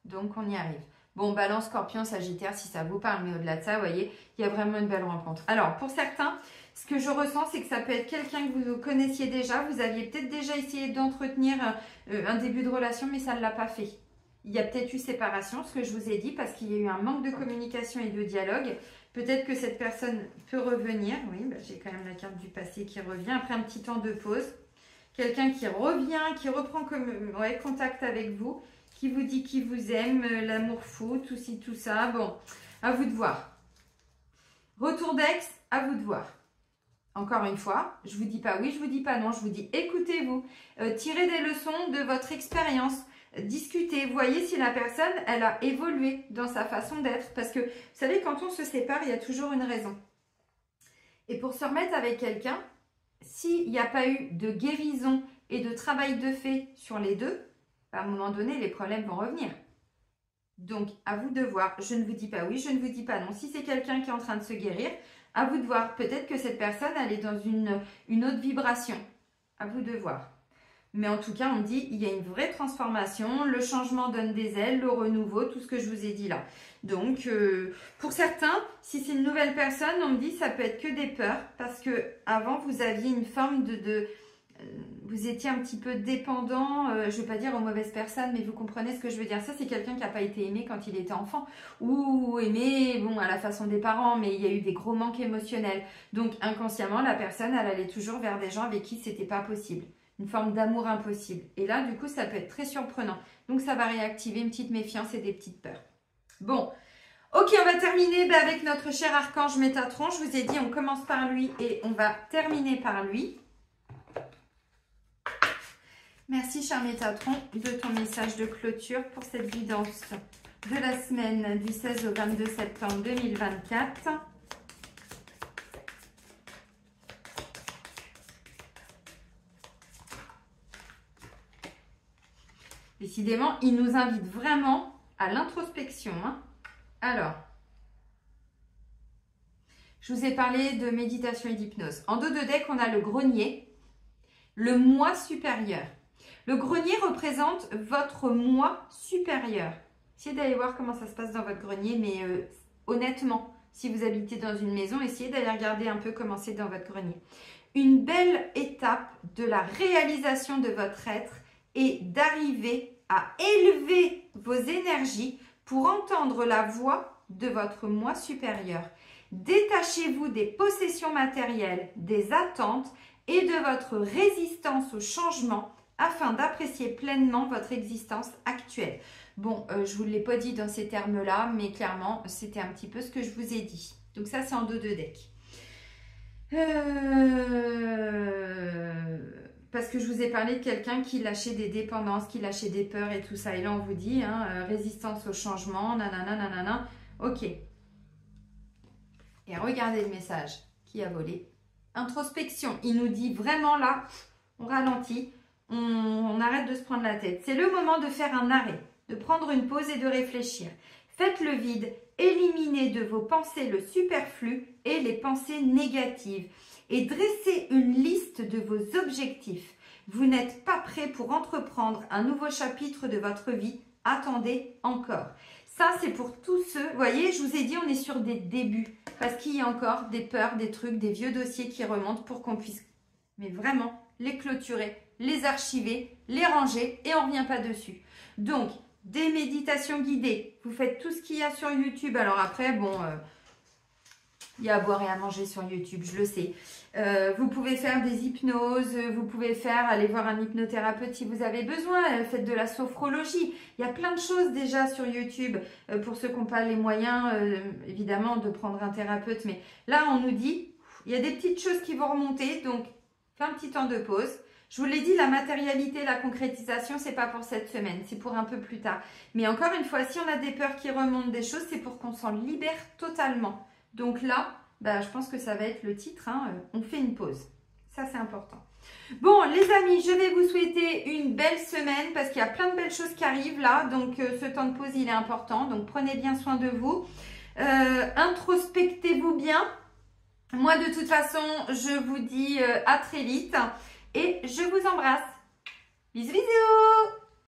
Speaker 1: Donc, on y arrive. Bon, Balance, Scorpion, Sagittaire, si ça vous parle, mais au-delà de ça, vous voyez, il y a vraiment une belle rencontre. Alors, pour certains, ce que je ressens, c'est que ça peut être quelqu'un que vous connaissiez déjà. Vous aviez peut-être déjà essayé d'entretenir un début de relation, mais ça ne l'a pas fait. Il y a peut-être eu séparation, ce que je vous ai dit, parce qu'il y a eu un manque de communication et de dialogue. Peut-être que cette personne peut revenir. Oui, bah, j'ai quand même la carte du passé qui revient. Après un petit temps de pause. Quelqu'un qui revient, qui reprend contact avec vous, qui vous dit qu'il vous aime, l'amour fou, tout ci, tout ça. Bon, à vous de voir. Retour d'ex, à vous de voir. Encore une fois, je ne vous dis pas oui, je ne vous dis pas non. Je vous dis écoutez-vous. Tirez des leçons de votre expérience. Discutez, voyez si la personne, elle a évolué dans sa façon d'être. Parce que, vous savez, quand on se sépare, il y a toujours une raison. Et pour se remettre avec quelqu'un, s'il n'y a pas eu de guérison et de travail de fait sur les deux, à un moment donné, les problèmes vont revenir. Donc, à vous de voir. Je ne vous dis pas oui, je ne vous dis pas non. Si c'est quelqu'un qui est en train de se guérir, à vous de voir. Peut-être que cette personne, elle est dans une autre vibration. À vous de voir. Mais en tout cas, on dit il y a une vraie transformation, le changement donne des ailes, le renouveau, tout ce que je vous ai dit là. Donc, pour certains, si c'est une nouvelle personne, on me dit ça peut être que des peurs parce que avant vous aviez une forme vous étiez un petit peu dépendant, je ne veux pas dire aux mauvaises personnes, mais vous comprenez ce que je veux dire. Ça, c'est quelqu'un qui n'a pas été aimé quand il était enfant ou aimé, bon, à la façon des parents, mais il y a eu des gros manques émotionnels. Donc, inconsciemment, la personne, elle allait toujours vers des gens avec qui c'était pas possible. Une forme d'amour impossible. Et là, du coup, ça peut être très surprenant. Donc, ça va réactiver une petite méfiance et des petites peurs. Bon, ok, on va terminer avec notre cher archange Métatron. Je vous ai dit, on commence par lui et on va terminer par lui. Merci, cher Métatron, de ton message de clôture pour cette guidance de la semaine du 16 au 22 septembre 2024. Décidément, il nous invite vraiment à l'introspection. Hein. Alors, je vous ai parlé de méditation et d'hypnose. En dos de deck, on a le grenier, le moi supérieur. Le grenier représente votre moi supérieur. Essayez d'aller voir comment ça se passe dans votre grenier, mais honnêtement, si vous habitez dans une maison, essayez d'aller regarder un peu comment c'est dans votre grenier. Une belle étape de la réalisation de votre être est d'arriver à élever vos énergies pour entendre la voix de votre moi supérieur. Détachez-vous des possessions matérielles, des attentes et de votre résistance au changement afin d'apprécier pleinement votre existence actuelle. Bon, je ne vous l'ai pas dit dans ces termes-là, mais clairement, c'était un petit peu ce que je vous ai dit. Donc ça, c'est en dos de deck. Parce que je vous ai parlé de quelqu'un qui lâchait des dépendances, qui lâchait des peurs et tout ça. Et là, on vous dit, résistance au changement, nanana, nanana. Ok. Et regardez le message qui a volé. Introspection. Il nous dit vraiment là, on ralentit. On arrête de se prendre la tête. C'est le moment de faire un arrêt, de prendre une pause et de réfléchir. Faites le vide, éliminez de vos pensées le superflu et les pensées négatives et dressez une liste de vos objectifs. Vous n'êtes pas prêt pour entreprendre un nouveau chapitre de votre vie. Attendez encore. Ça, c'est pour tous ceux, vous voyez, je vous ai dit, on est sur des débuts parce qu'il y a encore des peurs, des trucs, des vieux dossiers qui remontent pour qu'on puisse, mais vraiment, les clôturer, les archiver, les ranger et on ne revient pas dessus. Donc, des méditations guidées, vous faites tout ce qu'il y a sur YouTube. Alors après, bon, il y a à boire et à manger sur YouTube, je le sais. Vous pouvez faire des hypnoses, vous pouvez aller voir un hypnothérapeute si vous avez besoin, faites de la sophrologie. Il y a plein de choses déjà sur YouTube pour ceux qui n'ont pas les moyens, évidemment, de prendre un thérapeute. Mais là, on nous dit, il y a des petites choses qui vont remonter, donc fais un petit temps de pause. Je vous l'ai dit, la matérialité, la concrétisation, c'est pas pour cette semaine, c'est pour un peu plus tard. Mais encore une fois, si on a des peurs qui remontent des choses, c'est pour qu'on s'en libère totalement. Donc là, je pense que ça va être le titre, on fait une pause. Ça, c'est important. Bon, les amis, je vais vous souhaiter une belle semaine parce qu'il y a plein de belles choses qui arrivent là. Donc, ce temps de pause, il est important. Donc, prenez bien soin de vous. Introspectez-vous bien. Moi, de toute façon, je vous dis à très vite. Et je vous embrasse. Bisous, bisous!